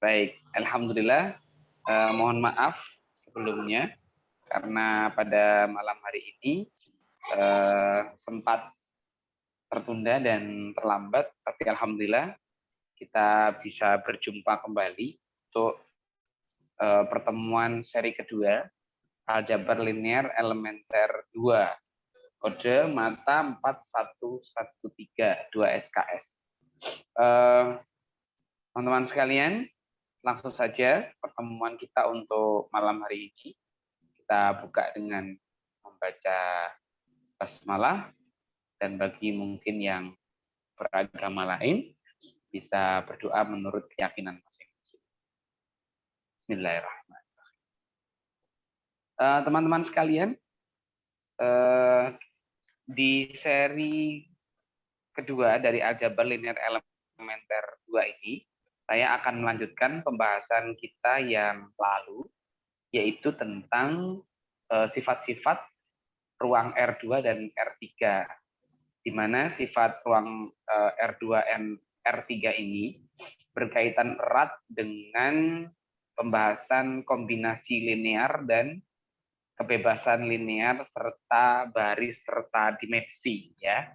Baik, alhamdulillah. Mohon maaf sebelumnya karena pada malam hari ini sempat tertunda dan terlambat, tapi alhamdulillah kita bisa berjumpa kembali untuk pertemuan seri kedua Aljabar Linear Elementer 2 kode mata 4113 2 SKS. Teman-teman sekalian, langsung saja pertemuan kita untuk malam hari ini. Kita buka dengan membaca basmalah, dan bagi mungkin yang beragama lain, bisa berdoa menurut keyakinan masing-masing. Bismillahirrahmanirrahim. Teman-teman sekalian, di seri kedua dari Aljabar Linear Elementer 2 ini, saya akan melanjutkan pembahasan kita yang lalu, yaitu tentang sifat-sifat ruang R2 dan R3, di mana sifat ruang R2 dan R3 ini berkaitan erat dengan pembahasan kombinasi linear dan kebebasan linear serta baris serta dimensi, ya.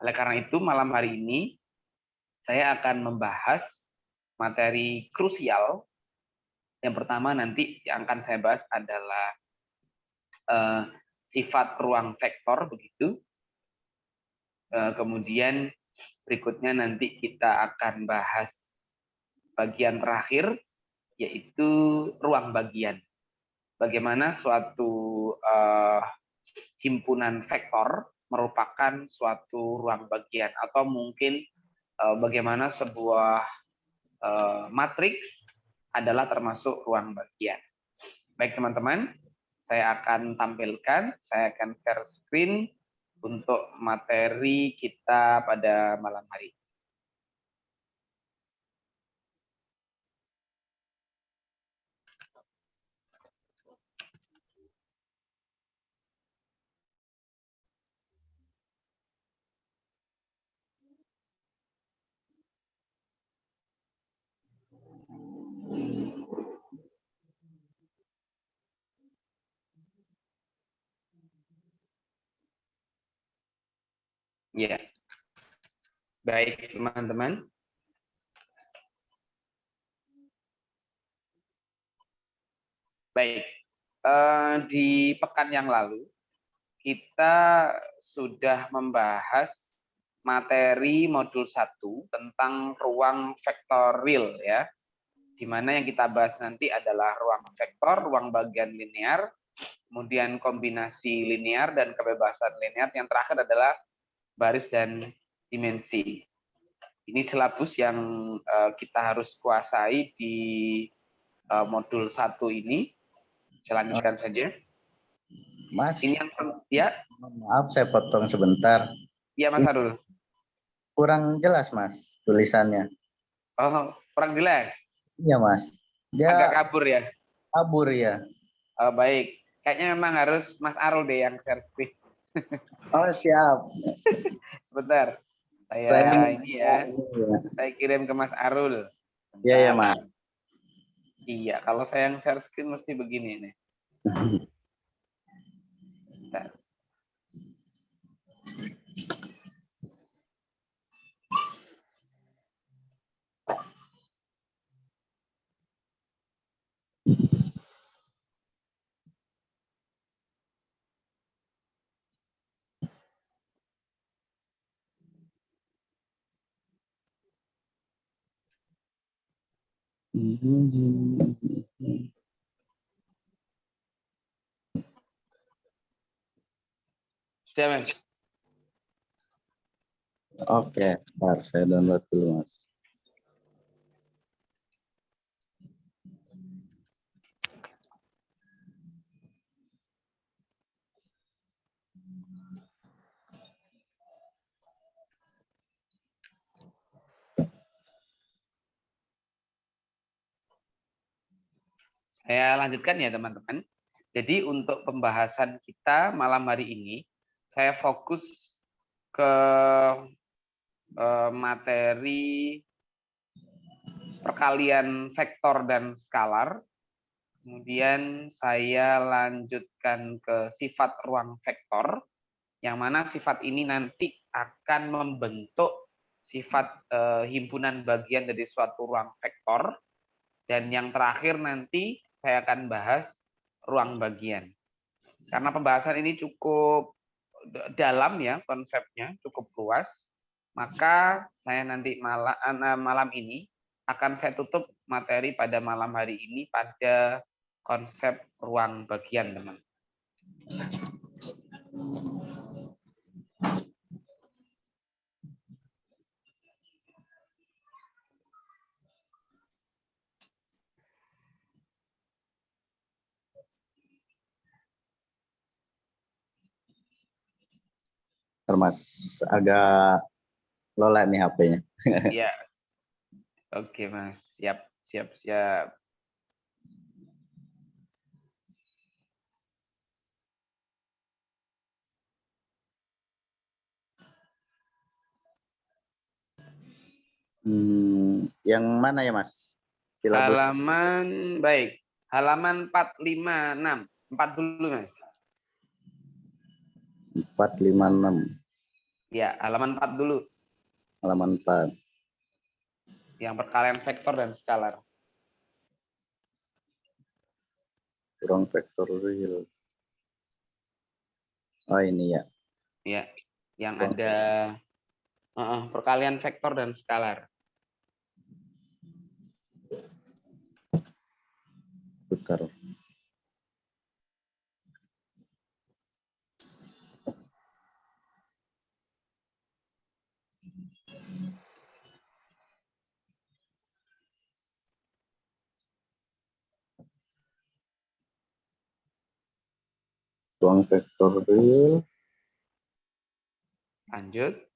Oleh karena itu malam hari ini saya akan membahas materi krusial. Yang pertama nanti yang akan saya bahas adalah sifat ruang vektor, begitu. Kemudian berikutnya nanti kita akan bahas bagian terakhir, yaitu ruang bagian. Bagaimana suatu himpunan vektor merupakan suatu ruang bagian, atau mungkin bagaimana sebuah matriks adalah termasuk ruang bagian. Baik teman-teman, saya akan tampilkan, saya akan share screen untuk materi kita pada malam hari. Ya, baik teman-teman. Baik, di pekan yang lalu kita sudah membahas materi modul 1 tentang ruang vektorial, ya. Di mana yang kita bahas nanti adalah ruang vektor, ruang bagian linear, kemudian kombinasi linear dan kebebasan linear, yang terakhir adalah baris dan dimensi. Ini silabus yang kita harus kuasai di modul 1 ini. Saya lanjutkan saja. Mas, ini yang ya. Maaf saya potong sebentar. Iya Mas Arul. Kurang jelas Mas tulisannya. Oh, kurang jelas. Iya Mas. Dia agak kabur ya. Kabur ya. Oh, baik. Kayaknya memang harus Mas Arul deh yang share screen. Oh siap. Bentar. Saya ini ya. Saya kirim ke Mas Arul. Iya ya Mas. Iya, kalau saya yang share screen mesti begini nih. Bentar. Sudah, Mas. Oke, bentar saya download dulu Mas. Saya lanjutkan ya teman-teman. Jadi untuk pembahasan kita malam hari ini, saya fokus ke materi perkalian vektor dan skalar. Kemudian saya lanjutkan ke sifat ruang vektor, yang mana sifat ini nanti akan membentuk sifat himpunan bagian dari suatu ruang vektor. Dan yang terakhir nanti saya akan bahas ruang bagian. Karena pembahasan ini cukup dalam ya konsepnya, cukup luas, maka saya nanti malam ini akan saya tutup materi pada malam hari ini pada konsep ruang bagian, teman. Mas, agak lola nih HP-nya. Iya. Oke, Mas. Siap, siap, siap. Yang mana ya, Mas? Silabus. Halaman, baik. Halaman 456. 4 dulu, Mas. 456. Ya, halaman 4 dulu. Halaman 4. Yang perkalian vektor dan skalar. Ruang vektor real. Oh, ini ya. Ya, yang ada perkalian vektor dan skalar. Putar. Ruang vektor real. Lanjut.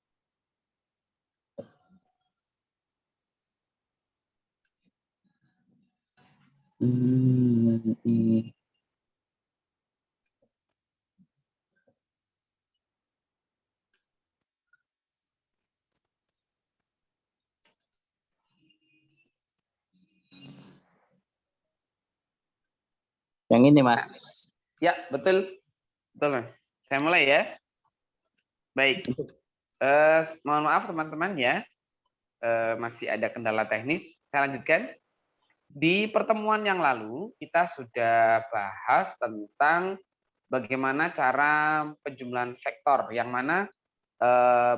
Yang ini, Mas. Ya, betul. Betul, Mas. Saya mulai ya. Baik. Mohon maaf teman-teman ya. Masih ada kendala teknis. Saya lanjutkan. Di pertemuan yang lalu, kita sudah bahas tentang bagaimana cara penjumlahan vektor. Yang mana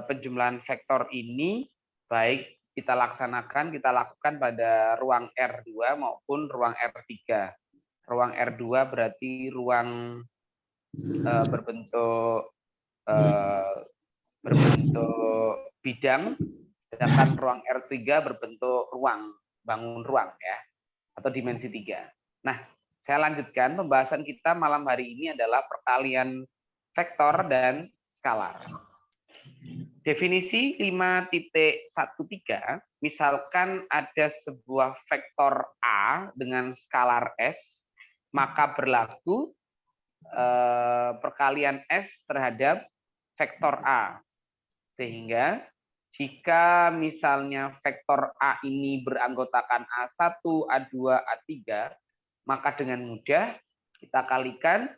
penjumlahan vektor ini baik kita lakukan pada ruang R2 maupun ruang R3. Ruang R2 berarti ruang berbentuk bidang, sedangkan ruang R3 berbentuk bangun ruang ya, atau dimensi 3. Nah, saya lanjutkan pembahasan kita malam hari ini adalah perkalian vektor dan skalar. Definisi 5.13, misalkan ada sebuah vektor A dengan skalar S, maka berlaku perkalian S terhadap vektor A. Sehingga jika misalnya vektor A ini beranggotakan A1, A2, A3, maka dengan mudah kita kalikan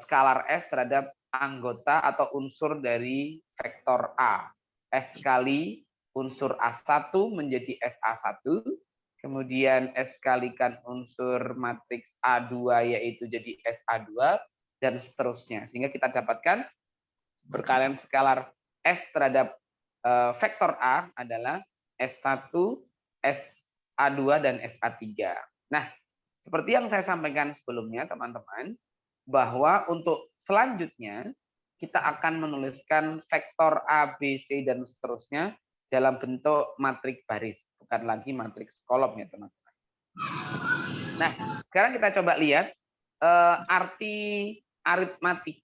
skalar S terhadap anggota atau unsur dari vektor A. S kali unsur A1 menjadi SA1, kemudian S kalikan unsur matriks A2 yaitu jadi SA2, dan seterusnya. Sehingga kita dapatkan perkalian skalar S terhadap vektor A adalah S1, SA2, dan SA3. Nah, seperti yang saya sampaikan sebelumnya, teman-teman, bahwa untuk selanjutnya kita akan menuliskan vektor A, B, C, dan seterusnya dalam bentuk matriks baris, bukan lagi matriks kolom ya, teman-teman. Nah, sekarang kita coba lihat arti aritmatik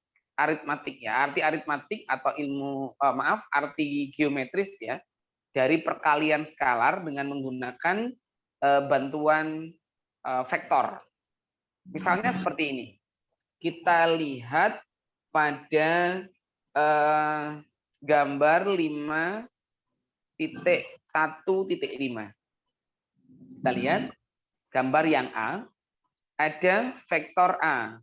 ya, arti aritmatik atau arti geometris ya dari perkalian skalar dengan menggunakan bantuan vektor. Misalnya seperti ini. Kita lihat pada gambar 5.1.5. Kita lihat gambar yang A, ada vektor A.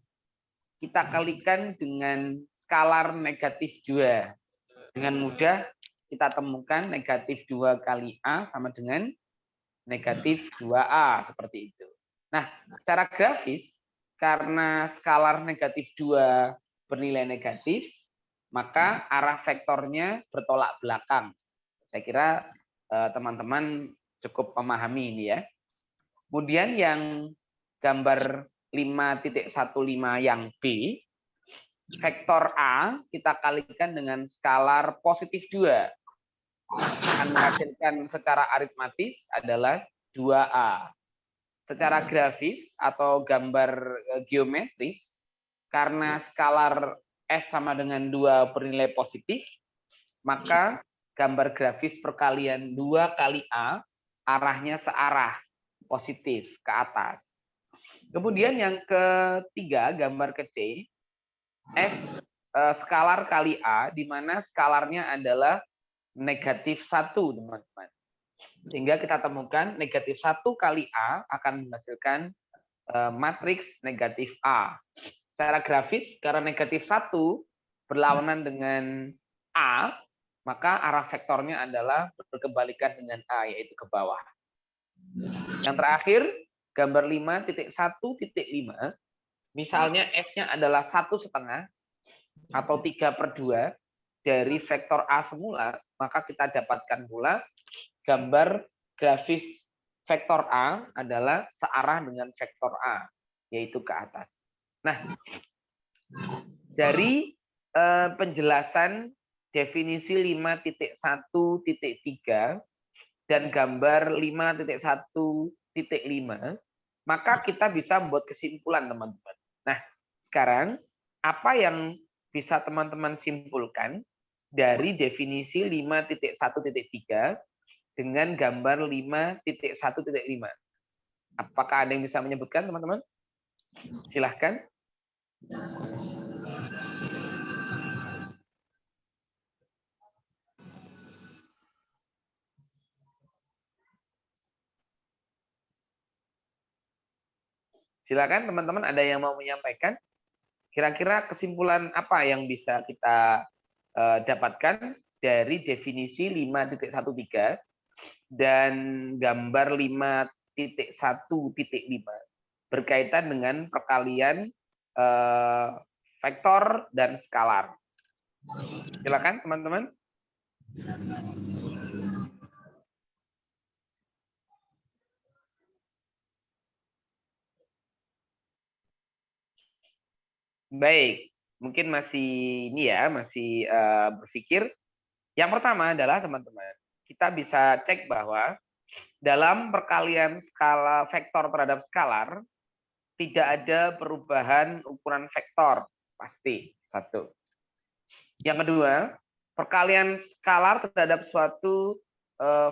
Kita kalikan dengan skalar negatif 2. Dengan mudah kita temukan negatif 2 kali A sama dengan negatif 2A, seperti itu. Nah, secara grafis, karena skalar negatif 2 bernilai negatif, maka arah vektornya bertolak belakang. Saya kira teman-teman cukup memahami ini ya. Kemudian yang gambar 5.15 yang B, vektor A kita kalikan dengan skalar positif 2. Akan menghasilkan secara aritmatis adalah 2A. Secara grafis atau gambar geometris, karena skalar S sama dengan 2 bernilai positif, maka gambar grafis perkalian 2 kali A arahnya searah positif ke atas. Kemudian yang ketiga, gambar ke C, S skalar kali A, di mana skalarnya adalah negatif 1, teman-teman. Sehingga kita temukan negatif 1 kali A akan menghasilkan matriks negatif A. Secara grafis, karena negatif 1 berlawanan dengan A, maka arah vektornya adalah berkebalikan dengan A, yaitu ke bawah. Yang terakhir, gambar 5.1.5, misalnya S-nya adalah 1,5 atau 3/2 dari vektor A semula, maka kita dapatkan pula gambar grafis vektor A adalah searah dengan vektor A, yaitu ke atas. Nah, dari penjelasan definisi 5.1.3 dan gambar 5.1.5, maka kita bisa membuat kesimpulan, teman-teman. Nah, sekarang apa yang bisa teman-teman simpulkan dari definisi 5.1.3 dengan gambar 5.1.5? Apakah ada yang bisa menyebutkan, teman-teman? Silahkan. Silakan teman-teman, ada yang mau menyampaikan? Kira-kira kesimpulan apa yang bisa kita dapatkan dari definisi 5.1.3 dan gambar 5.1.5 berkaitan dengan perkalian vektor dan skalar? Silakan teman-teman. Baik, mungkin masih ini ya, masih berpikir. Yang pertama adalah teman-teman, kita bisa cek bahwa dalam perkalian skala vektor terhadap skalar tidak ada perubahan ukuran vektor, pasti satu. Yang kedua, perkalian skalar terhadap suatu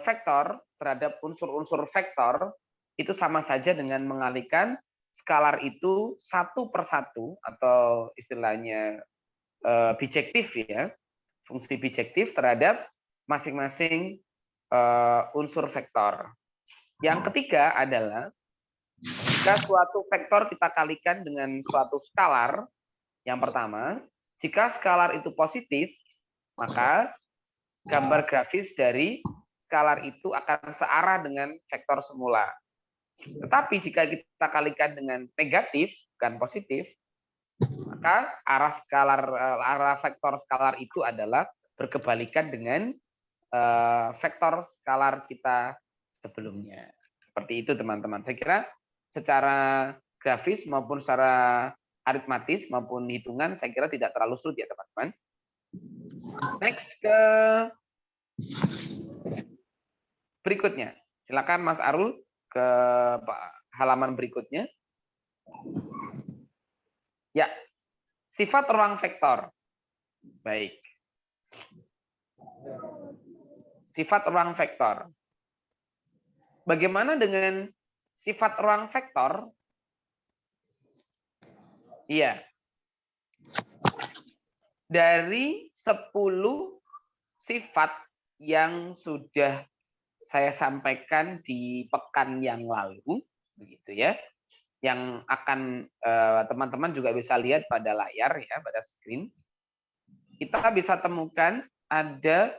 vektor terhadap unsur-unsur vektor itu sama saja dengan mengalihkan skalar itu 1/1 atau istilahnya bijektif ya, fungsi bijektif terhadap masing-masing unsur vektor. Yang ketiga adalah jika suatu vektor kita kalikan dengan suatu skalar, yang pertama, jika skalar itu positif, maka gambar grafis dari skalar itu akan searah dengan vektor semula. Tetapi jika kita kalikan dengan negatif, bukan positif, maka arah vektor skalar itu adalah berkebalikan dengan vektor skalar kita sebelumnya. Seperti itu, teman-teman. Saya kira secara grafis maupun secara aritmatis maupun hitungan, saya kira tidak terlalu sulit ya, teman-teman. Next ke berikutnya. Silakan Mas Arul ke halaman berikutnya. Ya, sifat ruang vektor. Baik. Sifat ruang vektor. Bagaimana dengan sifat ruang vektor? Iya. Dari 10 sifat yang sudah saya sampaikan di pekan yang lalu, begitu ya, yang akan teman-teman juga bisa lihat pada layar ya, pada screen. Kita bisa temukan ada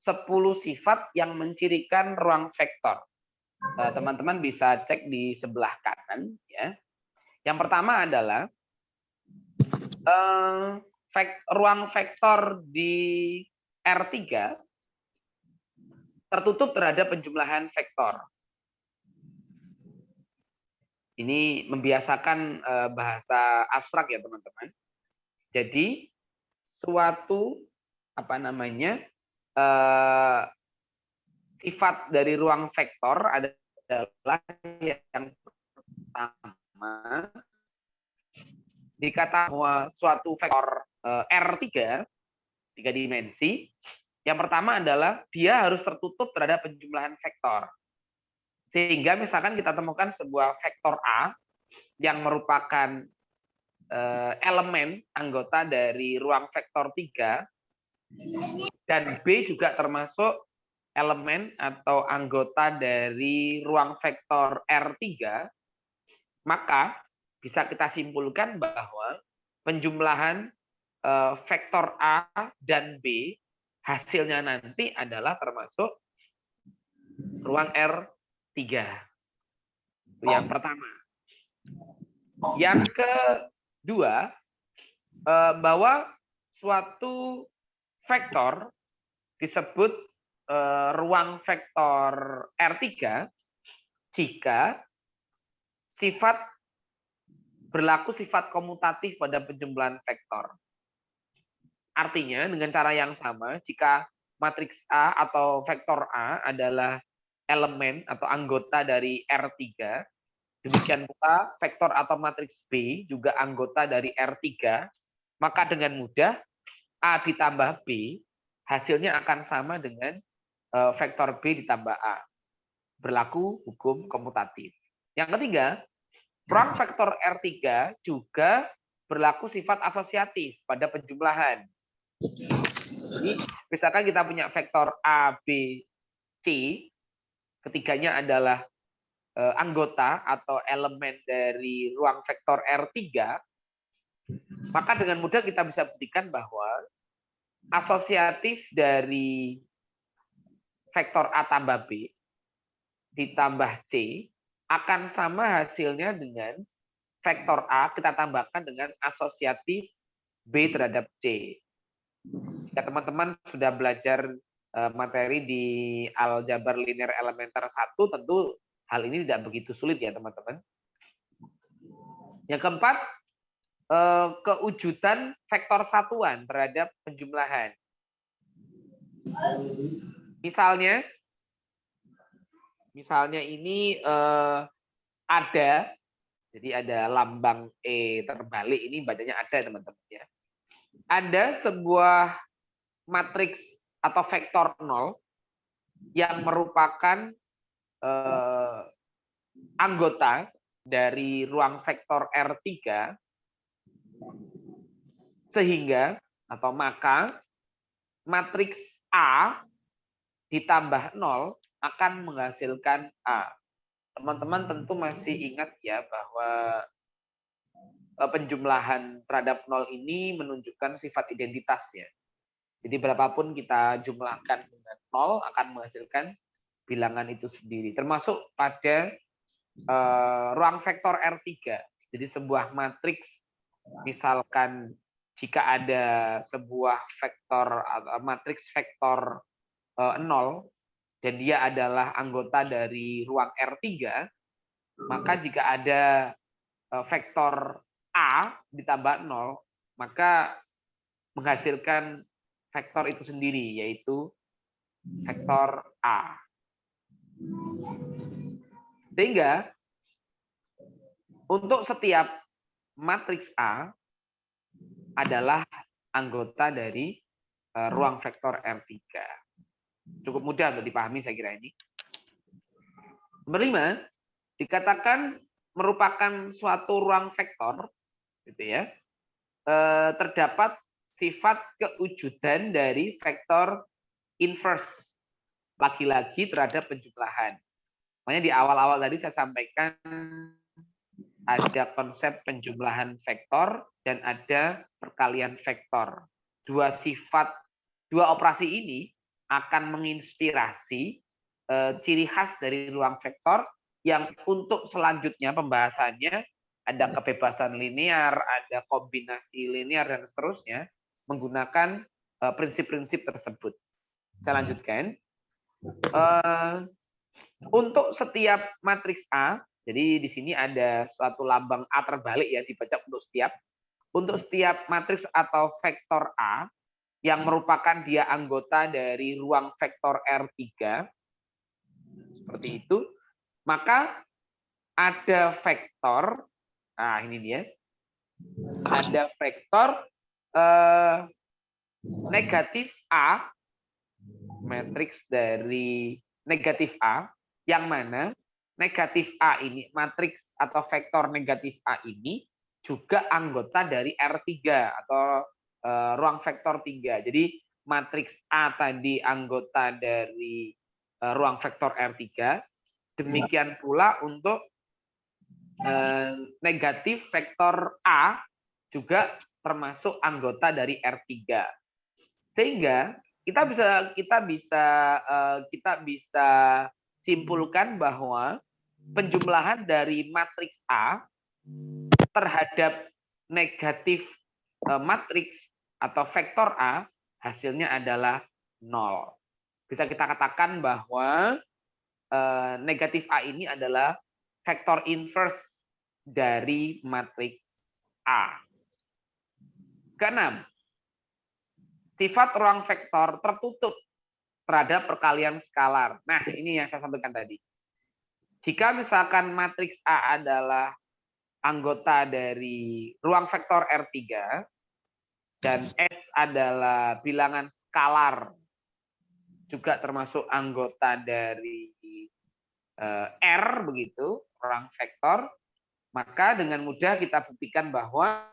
10 sifat yang mencirikan ruang vektor. Teman-teman bisa cek di sebelah kanan ya. Yang pertama adalah ruang vektor di R3 tertutup terhadap penjumlahan vektor. Ini membiasakan bahasa abstrak ya teman-teman. Jadi suatu sifat dari ruang vektor adalah yang pertama dikatakan bahwa suatu vektor R3 3 dimensi. Yang pertama adalah dia harus tertutup terhadap penjumlahan vektor. Sehingga misalkan kita temukan sebuah vektor A yang merupakan elemen anggota dari ruang vektor 3 dan B juga termasuk elemen atau anggota dari ruang vektor R3, maka bisa kita simpulkan bahwa penjumlahan vektor A dan B hasilnya nanti adalah termasuk ruang R3. Itu yang pertama. Yang kedua, bahwa suatu vektor disebut ruang vektor R3 jika berlaku sifat komutatif pada penjumlahan vektor. Artinya dengan cara yang sama, jika matriks A atau vektor A adalah elemen atau anggota dari R3, demikian pula vektor atau matriks B juga anggota dari R3, maka dengan mudah A ditambah B hasilnya akan sama dengan vektor B ditambah A. Berlaku hukum komutatif. Yang ketiga, ruang vektor R3 juga berlaku sifat asosiatif pada penjumlahan. Jadi, misalkan kita punya vektor A, B, C, ketiganya adalah anggota atau elemen dari ruang vektor R3, maka dengan mudah kita bisa buktikan bahwa asosiatif dari vektor A tambah B ditambah C akan sama hasilnya dengan vektor A kita tambahkan dengan asosiatif B terhadap C. Jika teman-teman sudah belajar materi di aljabar linear elementer 1, tentu hal ini tidak begitu sulit ya teman-teman. Yang keempat, kewujudan vektor satuan terhadap penjumlahan. Misalnya ini ada, jadi ada lambang E terbalik, ini bacanya ada teman-teman ya. Ada sebuah matriks atau vektor 0 yang merupakan anggota dari ruang vektor R3, sehingga atau maka matriks A ditambah 0 akan menghasilkan A. Teman-teman tentu masih ingat ya bahwa penjumlahan terhadap 0 ini menunjukkan sifat identitasnya. Jadi berapapun kita jumlahkan dengan 0 akan menghasilkan bilangan itu sendiri. Termasuk pada ruang vektor R3. Jadi sebuah matriks, misalkan jika ada sebuah vektor atau matriks vektor 0 dan dia adalah anggota dari ruang R3, maka jika ada vektor A ditambah 0, maka menghasilkan vektor itu sendiri, yaitu vektor A. Sehingga untuk setiap matriks A adalah anggota dari ruang vektor R3. Cukup mudah untuk dipahami saya kira ini. Nomor 5, dikatakan merupakan suatu ruang vektor, gitu ya. Terdapat sifat kewujudan dari vektor inverse. lagi-lagi terhadap penjumlahan. Makanya di awal-awal tadi saya sampaikan ada konsep penjumlahan vektor dan ada perkalian vektor. Dua operasi ini akan menginspirasi ciri khas dari ruang vektor yang untuk selanjutnya pembahasannya ada kebebasan linear, ada kombinasi linear dan seterusnya menggunakan prinsip-prinsip tersebut. Saya lanjutkan. Untuk setiap matriks A, jadi di sini ada suatu lambang A terbalik ya dibaca untuk setiap matriks atau vektor A yang merupakan dia anggota dari ruang vektor R3 seperti itu, maka ada vektor, nah ini dia, ada vektor negatif A, matriks dari negatif A, yang mana negatif A ini, matriks atau vektor negatif A ini juga anggota dari R3 atau ruang vektor 3. Jadi matriks A tadi anggota dari ruang vektor R3. Demikian pula untuk negatif vektor A juga termasuk anggota dari R3. Sehingga kita bisa simpulkan bahwa penjumlahan dari matriks A terhadap negatif matriks atau vektor A hasilnya adalah 0. Bisa kita katakan bahwa negatif A ini adalah vektor inverse dari matriks A. Keenam, sifat ruang vektor tertutup terhadap perkalian skalar. Nah, ini yang saya sampaikan tadi. Jika misalkan matriks A adalah anggota dari ruang vektor R3 dan S adalah bilangan skalar juga termasuk anggota dari R begitu, ruang vektor, maka dengan mudah kita buktikan bahwa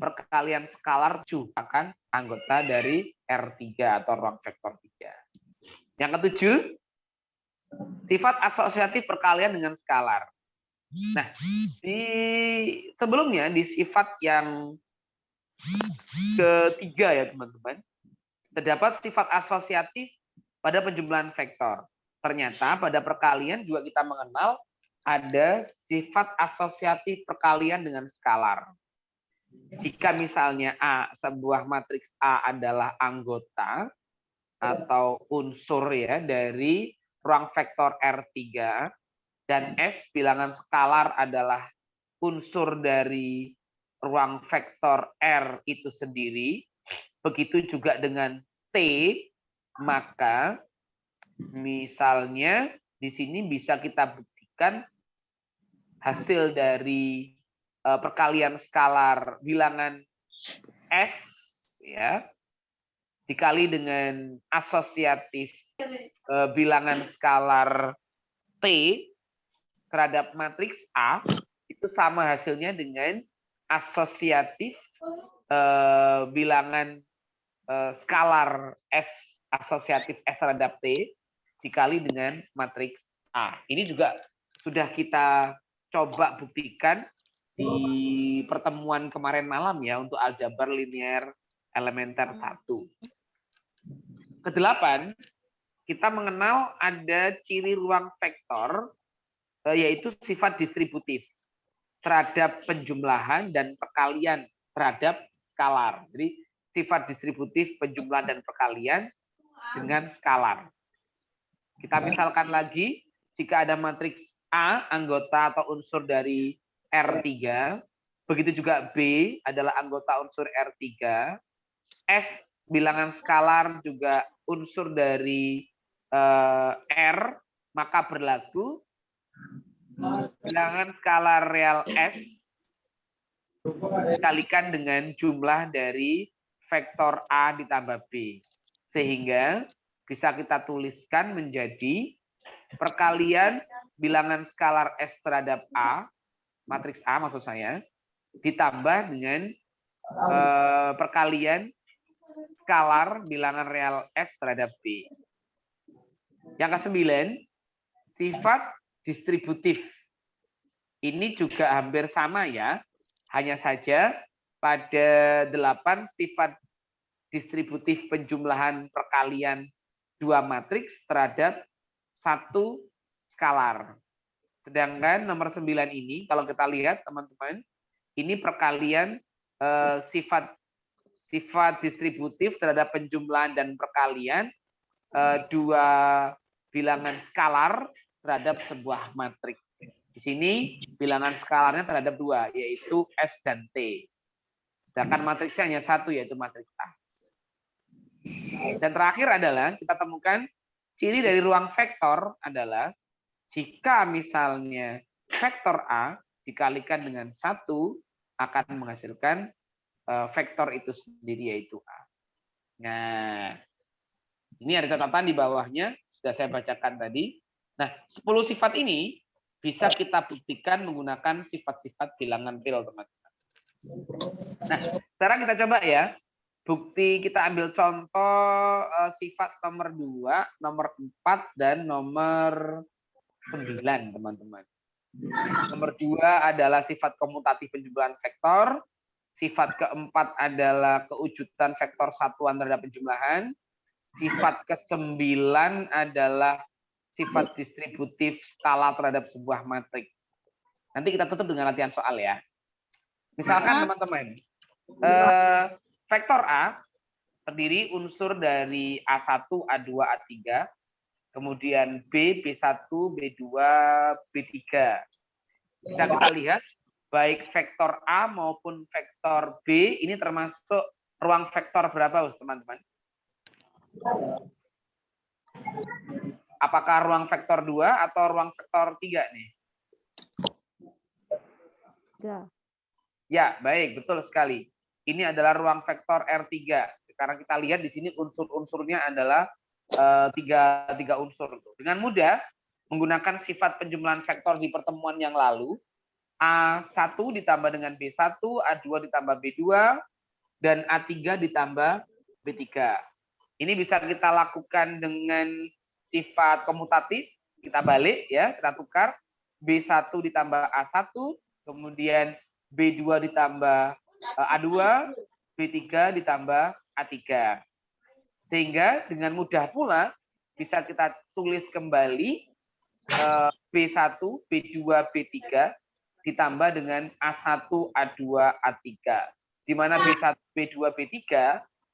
perkalian skalar juga akan anggota dari R3 atau ruang vektor 3. Yang ketujuh, sifat asosiatif perkalian dengan skalar. Nah, sebelumnya di sifat yang ketiga ya teman-teman, terdapat sifat asosiatif pada penjumlahan vektor. Ternyata pada perkalian juga kita mengenal ada sifat asosiatif perkalian dengan skalar. Jika misalnya A, sebuah matriks A adalah anggota atau unsur ya dari ruang vektor R3 dan S bilangan skalar adalah unsur dari ruang vektor R itu sendiri, begitu juga dengan T, maka misalnya di sini bisa kita buktikan hasil dari perkalian skalar bilangan S ya dikali dengan asosiatif bilangan skalar T terhadap matriks A itu sama hasilnya dengan asosiatif bilangan skalar S asosiatif S terhadap T dikali dengan matriks A. Ini juga sudah kita coba buktikan di pertemuan kemarin malam ya untuk aljabar linear elementer 1. Kedelapan, kita mengenal ada ciri ruang vektor yaitu sifat distributif terhadap penjumlahan dan perkalian terhadap skalar. Jadi sifat distributif penjumlahan dan perkalian dengan skalar. Kita misalkan lagi, jika ada matriks A anggota atau unsur dari R3, begitu juga B adalah anggota unsur R3, S bilangan skalar juga unsur dari R, maka berlaku bilangan skalar real S dikalikan dengan jumlah dari vektor A ditambah B. Sehingga bisa kita tuliskan menjadi perkalian bilangan skalar S terhadap A, matriks A maksud saya, ditambah dengan perkalian skalar bilangan real S terhadap B. Yang ke-9, sifat distributif. Ini juga hampir sama ya. Hanya saja pada 8 sifat distributif penjumlahan perkalian 2 matriks terhadap 1 skalar. Sedangkan nomor 9 ini, kalau kita lihat teman-teman, ini perkalian sifat distributif terhadap penjumlahan dan perkalian 2 bilangan skalar terhadap sebuah matriks. Di sini bilangan skalarnya terhadap 2, yaitu S dan T. Sedangkan matriksnya hanya 1, yaitu matriks A. Dan terakhir adalah kita temukan ciri dari ruang vektor adalah jika misalnya vektor A dikalikan dengan 1 akan menghasilkan vektor itu sendiri, yaitu A. Nah, ini ada catatan di bawahnya, sudah saya bacakan tadi. Nah, 10 sifat ini bisa kita buktikan menggunakan sifat-sifat bilangan real, teman-teman. Nah, sekarang kita coba ya. Bukti kita ambil contoh sifat nomor 2, nomor 4, dan nomor 9, teman-teman. Nomor 2 adalah sifat komutatif penjumlahan vektor. Sifat keempat adalah kewujudan vektor satuan terhadap penjumlahan. Sifat ke-9 adalah sifat distributif skala terhadap sebuah matriks. Nanti kita tutup dengan latihan soal ya. Misalkan teman-teman, vektor A terdiri unsur dari A1, A2, A3, kemudian B, B1, B2, B3. Bisa kita lihat, baik vektor A maupun vektor B, ini termasuk ruang vektor berapa, teman-teman? Apakah ruang vektor 2 atau ruang vektor 3 nih? Ya, baik, betul sekali. Ini adalah ruang vektor R3. Sekarang kita lihat di sini unsur-unsurnya adalah tiga unsur. Dengan mudah, menggunakan sifat penjumlahan vektor di pertemuan yang lalu, A1 ditambah dengan B1, A2 ditambah B2, dan A3 ditambah B3. Ini bisa kita lakukan dengan sifat komutatif, kita balik ya, kita tukar B1 ditambah A1, kemudian B2 ditambah A2, B3 ditambah A3. Sehingga dengan mudah pula bisa kita tulis kembali B1, B2, B3 ditambah dengan A1, A2, A3. Di mana B1, B2, B3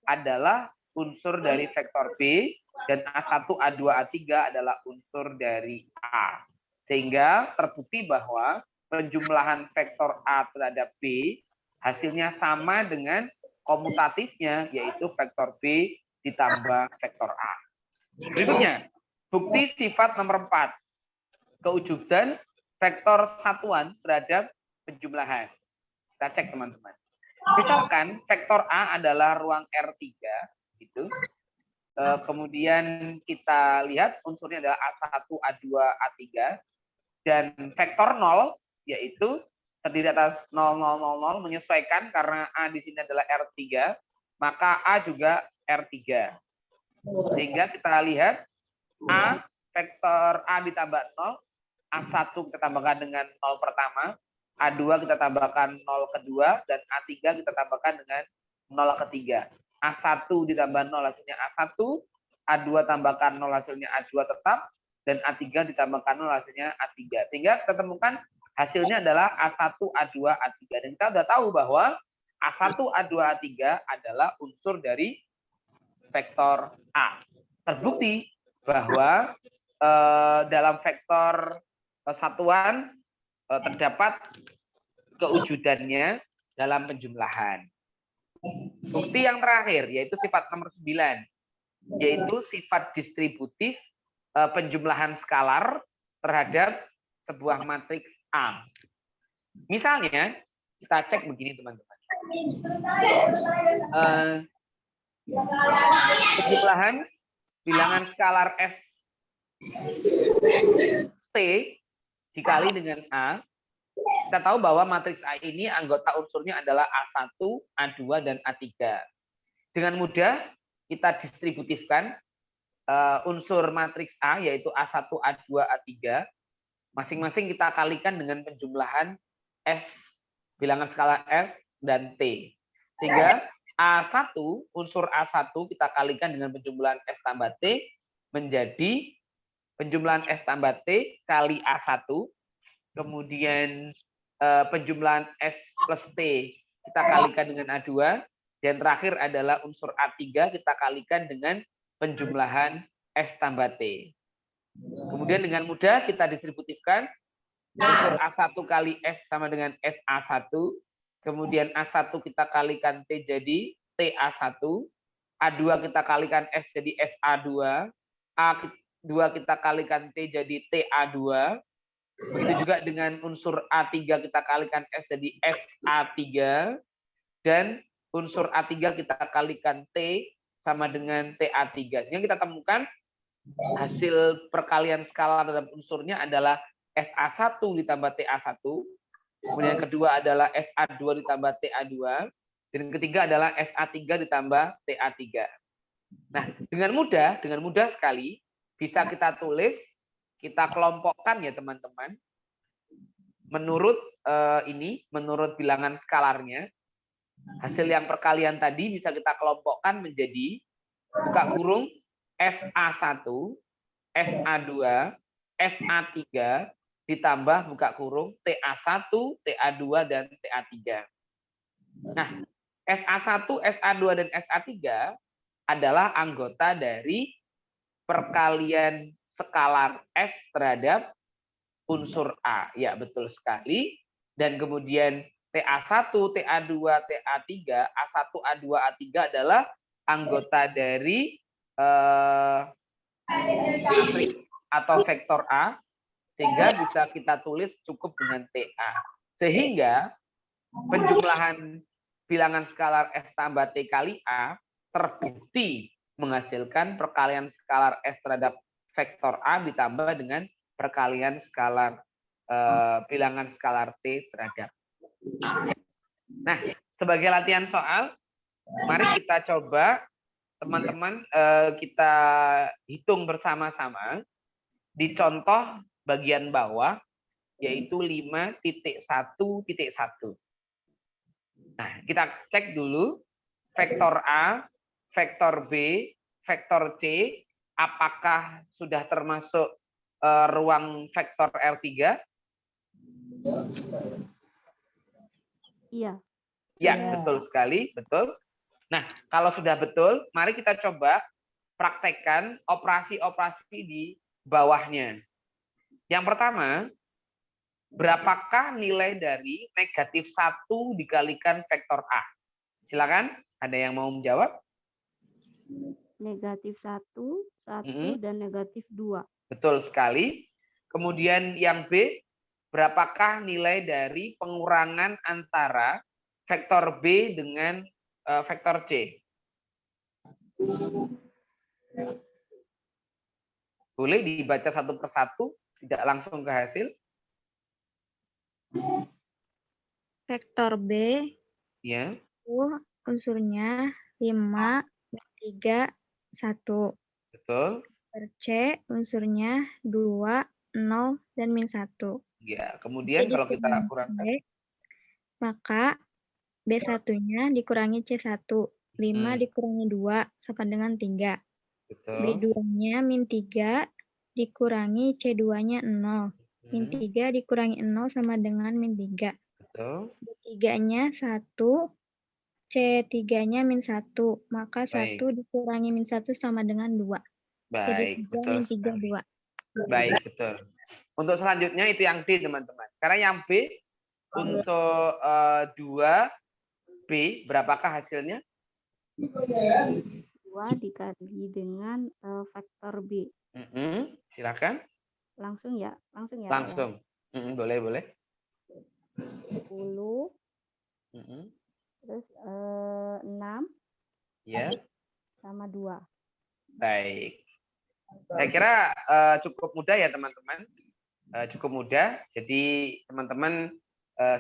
adalah unsur dari vektor B dan A1, A2, A3 adalah unsur dari A. Sehingga terbukti bahwa penjumlahan vektor A terhadap B hasilnya sama dengan komutatifnya, yaitu vektor B ditambah vektor A. Berikutnya, bukti sifat nomor 4. Kewujudan vektor satuan terhadap penjumlahan. Kita cek teman-teman. Misalkan vektor A adalah ruang R3, gitu. Kemudian kita lihat unsurnya adalah A1, A2, A3, dan vektor 0 yaitu terdiri atas 0, 0, 0, 0, menyesuaikan karena A di sini adalah R3, maka A juga R3. Sehingga kita lihat A, vektor A ditambah 0, A1 kita tambahkan dengan 0 pertama, A2 kita tambahkan 0 kedua, dan A3 kita tambahkan dengan 0 ketiga. A1 ditambah 0 hasilnya A1, A2 tambahkan 0 hasilnya A2 tetap, dan A3 ditambahkan 0 hasilnya A3. Sehingga kita temukan hasilnya adalah A1, A2, A3. Dan kita sudah tahu bahwa A1, A2, A3 adalah unsur dari vektor A. Terbukti bahwa dalam vektor satuan terdapat kewujudannya dalam penjumlahan. Bukti yang terakhir yaitu sifat nomor 9, yaitu sifat distributif penjumlahan skalar terhadap sebuah matriks A. Misalnya kita cek begini teman-teman. Penjumlahan bilangan skalar F T dikali dengan A. Kita tahu bahwa matriks A ini anggota unsurnya adalah A1, A2, dan A3. Dengan mudah kita distributifkan unsur matriks A, yaitu A1, A2, A3. Masing-masing kita kalikan dengan penjumlahan S, bilangan skala F, dan T. Sehingga A1, unsur A1 kita kalikan dengan penjumlahan S tambah T, menjadi penjumlahan S tambah T kali A1. Kemudian penjumlahan S plus T kita kalikan dengan A2. Dan terakhir adalah unsur A3 kita kalikan dengan penjumlahan S tambah T. Kemudian dengan mudah kita distributifkan. Unsur A1 kali S sama dengan SA1. Kemudian A1 kita kalikan T jadi TA1. A2 kita kalikan S jadi SA2. A2 kita kalikan T jadi TA2. Begitu juga dengan unsur A3 kita kalikan S jadi SA3. Dan unsur A3 kita kalikan T sama dengan TA3. Sehingga kita temukan hasil perkalian skala terhadap unsurnya adalah SA1 ditambah TA1. Kemudian yang kedua adalah SA2 ditambah TA2. Dan yang ketiga adalah SA3 ditambah TA3. Nah, dengan mudah sekali bisa kita tulis, kita kelompokkan ya teman-teman. Menurut menurut bilangan skalarnya, hasil yang perkalian tadi bisa kita kelompokkan menjadi buka kurung SA1, SA2, SA3 ditambah buka kurung TA1, TA2 dan TA3. Nah, SA1, SA2 dan SA3 adalah anggota dari perkalian skalar S terhadap unsur A. Ya, betul sekali. Dan kemudian TA1, TA2, TA3, A1, A2, A3 adalah anggota dari matriks atau vektor A, sehingga bisa kita tulis cukup dengan TA. Sehingga penjumlahan bilangan skalar S tambah T kali A terbukti menghasilkan perkalian skalar S terhadap vektor A ditambah dengan perkalian skalar bilangan skalar T terhadap A. Nah, sebagai latihan soal, mari kita coba teman-teman kita hitung bersama-sama di contoh bagian bawah, yaitu 5.1.1. Nah, kita cek dulu vektor A, vektor B, vektor C, apakah sudah termasuk ruang vektor R3? Iya. Ya, betul sekali, betul. Nah, kalau sudah betul, mari kita coba praktekkan operasi-operasi di bawahnya. Yang pertama, berapakah nilai dari negatif 1 dikalikan vektor A? Silakan, ada yang mau menjawab? Negatif 1, 1, dan negatif 2. Betul sekali. Kemudian yang B, berapakah nilai dari pengurangan antara vektor B dengan vektor C? Boleh dibaca satu persatu, tidak langsung ke hasil. Vektor B, Ya. Unsurnya 5, 3, 1. Betul. Vektor C, unsurnya 2, 0, dan min 1. Ya, kemudian Jadi kalau kita kurangkan. B, maka B1-nya dikurangi C1. 5 dikurangi 2 sama dengan 3. Betul. B2-nya min 3 dikurangi C2-nya 0. Min 3 dikurangi 0 sama dengan min 3. Betul. B3-nya 1, C3-nya min 1. Maka 1 dikurangi min 1 sama dengan 2. Baik, jadi 3 betul min 3, 2. Baik, betul. Untuk selanjutnya itu yang D, teman-teman. Sekarang yang B, untuk 2B, berapakah hasilnya? 2 dikali dengan vektor B. Silakan. Langsung ya? Langsung ya? Langsung. Ya? Boleh, boleh. 10. Terus 6. Ya. Sama 2. Baik. Saya kira cukup mudah ya, teman-teman. Cukup mudah. Jadi, teman-teman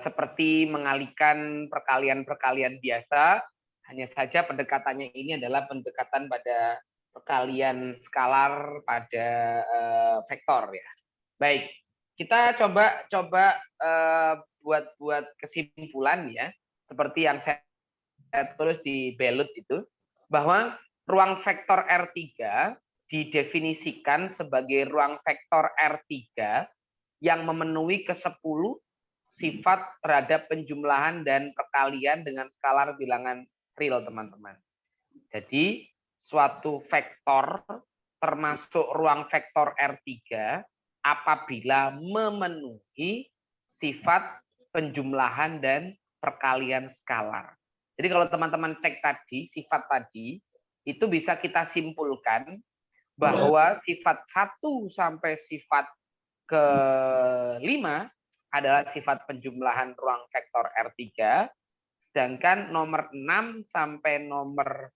seperti mengalihkan perkalian-perkalian biasa, Hanya saja pendekatannya ini adalah pendekatan pada perkalian skalar pada vektor ya. Baik, kita coba buat kesimpulan ya, seperti yang saya tulis di belut itu, bahwa ruang vektor R3 didefinisikan sebagai ruang vektor R3 yang memenuhi ke-10 sifat terhadap penjumlahan dan perkalian dengan skalar bilangan real, teman-teman. Jadi, suatu vektor termasuk ruang vektor R3 apabila memenuhi sifat penjumlahan dan perkalian skalar. Jadi kalau teman-teman cek tadi, sifat tadi, itu bisa kita simpulkan bahwa sifat 1 sampai sifat ke-5 adalah sifat penjumlahan ruang vektor R3, sedangkan nomor 6 sampai nomor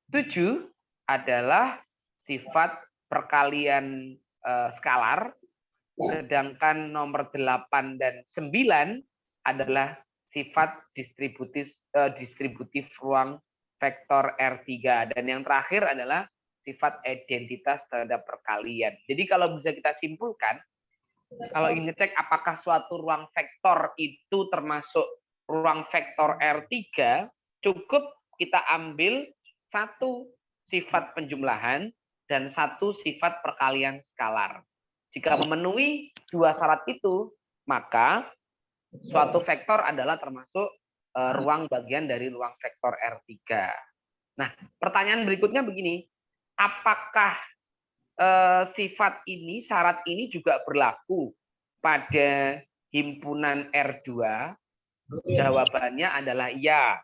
7 adalah sifat perkalian skalar, sedangkan nomor 8 dan 9 adalah sifat distributif ruang vektor R3. Dan yang terakhir adalah sifat identitas terhadap perkalian. Jadi kalau bisa kita simpulkan, kalau ingin ngecek apakah suatu ruang vektor itu termasuk ruang vektor R3, cukup kita ambil 1 sifat penjumlahan dan 1 sifat perkalian skalar. Jika memenuhi 2 syarat itu, maka suatu vektor adalah termasuk ruang bagian dari ruang vektor R3. Nah, pertanyaan berikutnya begini, apakah sifat ini, syarat ini juga berlaku pada himpunan R2? Jawabannya adalah ya.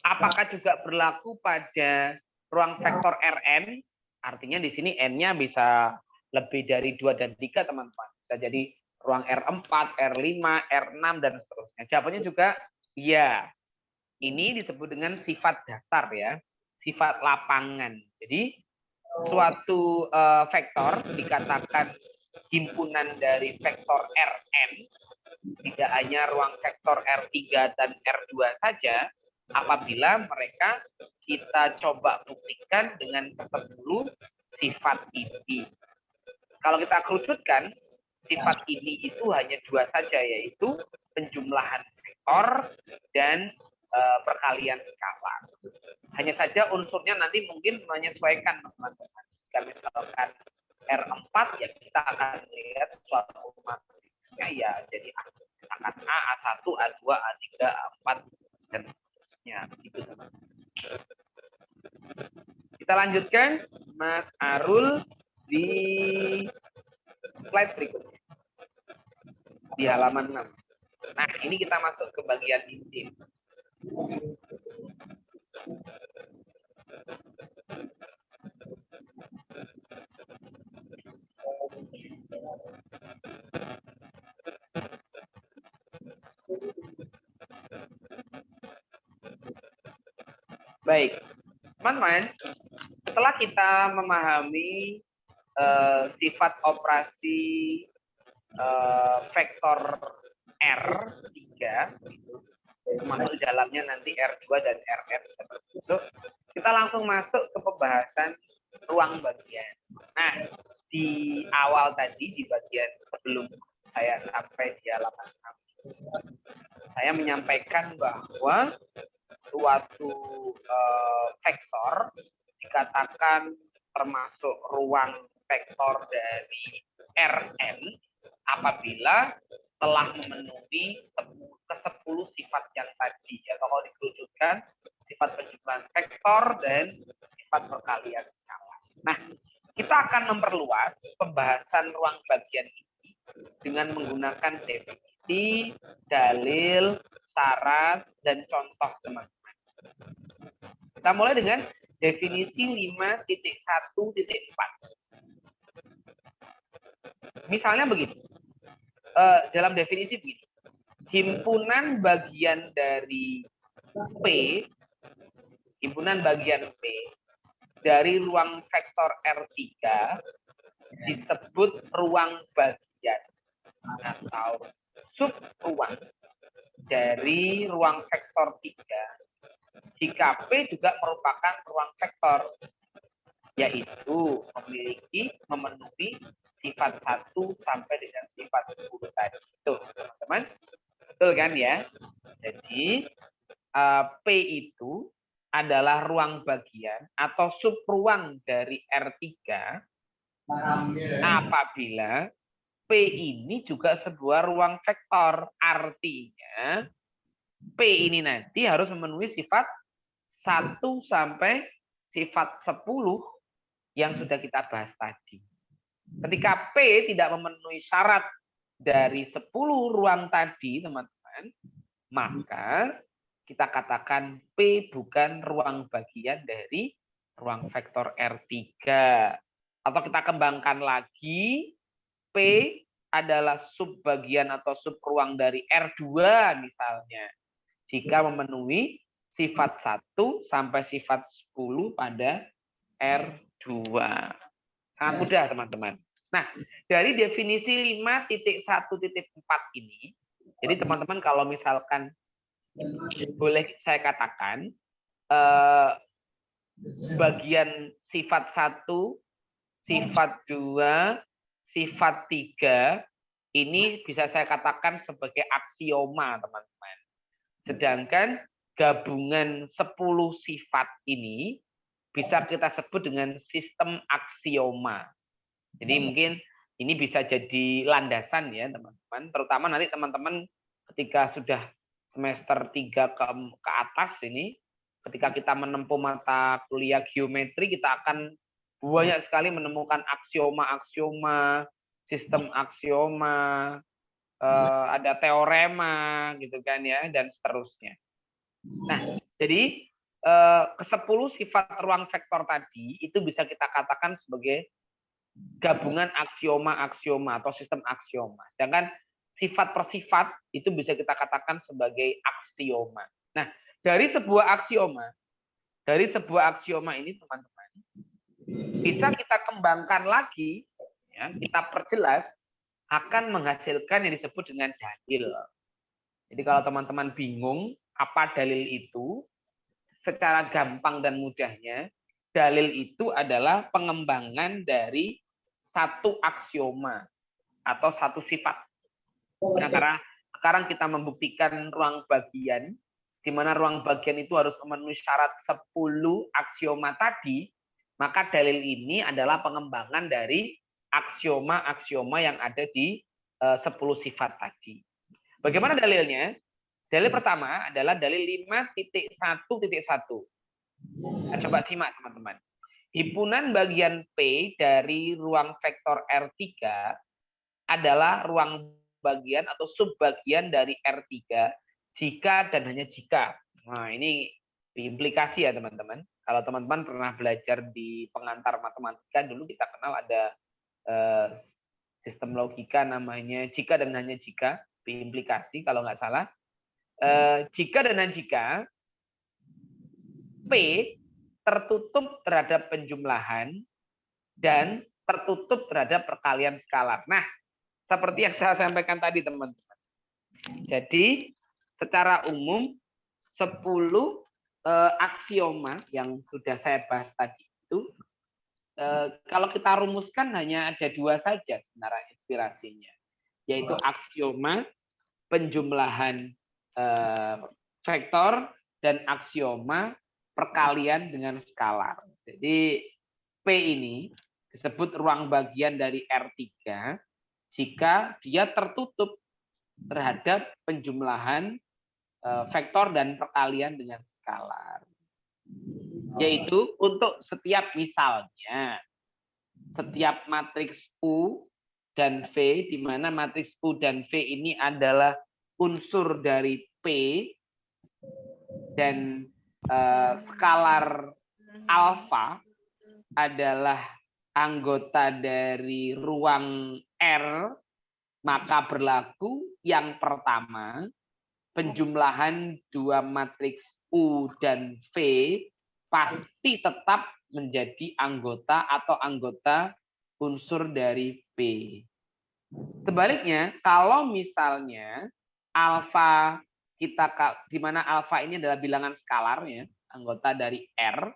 Apakah juga berlaku pada ruang vektor Rn? Artinya di sini N-nya bisa lebih dari 2 dan 3, teman-teman. Bisa jadi ruang R4, R5, R6, dan seterusnya. Jawabannya juga ya. Ini disebut dengan sifat dasar ya, sifat lapangan. Jadi suatu vektor dikatakan himpunan dari vektor Rn, tidak hanya ruang vektor R3 dan R2 saja, apabila mereka kita coba buktikan dengan ke-10 sifat ini. Kalau kita kerucutkan, sifat ini itu hanya 2 saja, yaitu penjumlahan vektor dan perkalian skalar. Hanya saja unsurnya nanti mungkin menyesuaikan, teman-teman. Jika misalkan R4, ya kita akan lihat suatu matriksnya ya jadi misalkan A, A1, A2, A3, A4, dan seterusnya. Gitu, teman-teman. Kita lanjutkan, Mas Arul, di slide berikutnya. Di halaman 6. Nah, ini kita masuk ke bagian inti. Baik, teman-teman, setelah kita memahami sifat operasi vektor R3, termasuk dalamnya nanti R2 dan Rn, kita langsung masuk ke pembahasan ruang bagian. Nah, di awal tadi, di bagian sebelum saya sampai di halaman 6, saya menyampaikan bahwa suatu vektor dikatakan termasuk ruang vektor dari Rn apabila telah memenuhi ke-10 sifat yang tadi, atau kalau dikerucutkan sifat penjumlahan vektor dan sifat perkalian skalar. Nah, kita akan memperluas pembahasan ruang bagian ini dengan menggunakan definisi, dalil, syarat, dan contoh, teman-teman. Kita mulai dengan definisi 5.1.4. Misalnya begini, dalam definisi begini, himpunan bagian dari P, himpunan bagian P dari ruang vektor R3 disebut ruang bagian atau subruang dari ruang vektor 3 jika P juga merupakan ruang vektor, yaitu memenuhi sifat 1 sampai dengan sifat 10 tadi. Tuh, teman-teman. Betul kan ya? Jadi, P itu adalah ruang bagian atau subruang dari R3 apabila P ini juga sebuah ruang vektor. Artinya, P ini nanti harus memenuhi sifat 1 sampai sifat 10 yang sudah kita bahas tadi. Ketika P tidak memenuhi syarat dari 10 ruang tadi, teman-teman, maka kita katakan P bukan ruang bagian dari ruang vektor R3. Atau kita kembangkan lagi, P adalah subbagian atau subruang dari R2 misalnya. Jika memenuhi sifat 1 sampai sifat 10 pada R2. Sangat mudah, teman-teman. Nah, dari definisi 5.1.4 ini, jadi teman-teman kalau misalkan boleh saya katakan, bagian sifat 1, sifat 2, sifat 3, ini bisa saya katakan sebagai aksioma, teman-teman. Sedangkan gabungan 10 sifat ini bisa kita sebut dengan sistem aksioma. Jadi mungkin ini bisa jadi landasan ya, teman-teman. Terutama nanti teman-teman ketika sudah semester 3 ke atas ini, ketika kita menempuh mata kuliah geometri, kita akan banyak sekali menemukan aksioma-aksioma, sistem aksioma, ada teorema gitu kan ya, dan seterusnya. Nah, jadi ke-10 sifat ruang vektor tadi itu bisa kita katakan sebagai gabungan aksioma-aksioma atau sistem aksioma. Sedangkan sifat per sifat itu bisa kita katakan sebagai aksioma. Nah, dari sebuah aksioma ini, teman-teman, bisa kita kembangkan lagi, ya, kita perjelas, akan menghasilkan yang disebut dengan dalil. Jadi kalau teman-teman bingung apa dalil itu, secara gampang dan mudahnya, dalil itu adalah pengembangan dari satu aksioma atau satu sifat. Nah, karena sekarang kita membuktikan ruang bagian, di mana ruang bagian itu harus memenuhi syarat 10 aksioma tadi, maka dalil ini adalah pengembangan dari aksioma-aksioma yang ada di 10 sifat tadi. Bagaimana dalilnya? Dalil pertama adalah dalil 5.1.1. Nah, coba simak, teman-teman. Himpunan bagian P dari ruang vektor R3 adalah ruang bagian atau subbagian dari R3 jika dan hanya jika. Nah, ini implikasi ya, teman-teman. Kalau teman-teman pernah belajar di pengantar matematika, dulu kita kenal ada sistem logika namanya jika dan hanya jika, implikasi kalau nggak salah. Jika dan hanya jika P tertutup terhadap penjumlahan dan tertutup terhadap perkalian skalar. Nah, seperti yang saya sampaikan tadi, teman-teman. Jadi, secara umum 10 aksioma yang sudah saya bahas tadi itu, kalau kita rumuskan hanya ada 2 saja sebenarnya inspirasinya, yaitu aksioma penjumlahan vektor dan aksioma perkalian dengan skalar. Jadi P ini disebut ruang bagian dari R3 jika dia tertutup terhadap penjumlahan vektor dan perkalian dengan skalar. Yaitu untuk setiap misalnya, setiap matriks U dan V, di mana matriks U dan V ini adalah unsur dari P, dan skalar alfa adalah anggota dari ruang R, maka berlaku yang pertama, penjumlahan 2 matriks U dan V pasti tetap menjadi anggota atau anggota unsur dari P. Sebaliknya, kalau misalnya alfa kita, di mana alfa ini adalah bilangan skalarnya, anggota dari R,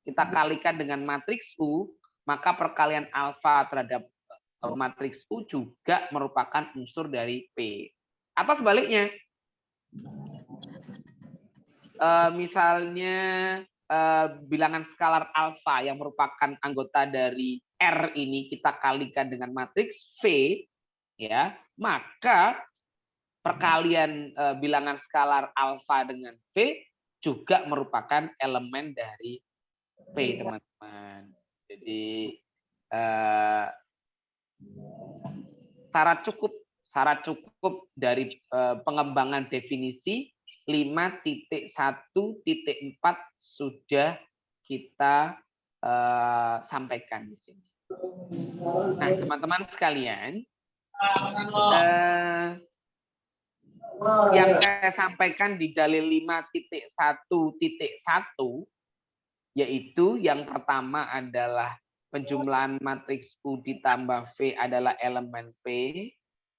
kita kalikan dengan matriks U, maka perkalian alfa terhadap matriks U juga merupakan unsur dari P. Atau sebaliknya, misalnya bilangan skalar alfa yang merupakan anggota dari R ini kita kalikan dengan matriks V, ya, maka perkalian bilangan skalar alfa dengan V juga merupakan elemen dari P, teman-teman. Jadi syarat cukup dari pengembangan definisi 5.1.4 sudah kita sampaikan di sini. Nah, teman-teman sekalian, yang saya sampaikan di dalil 5.1.1 yaitu yang pertama adalah penjumlahan matriks U ditambah V adalah elemen P,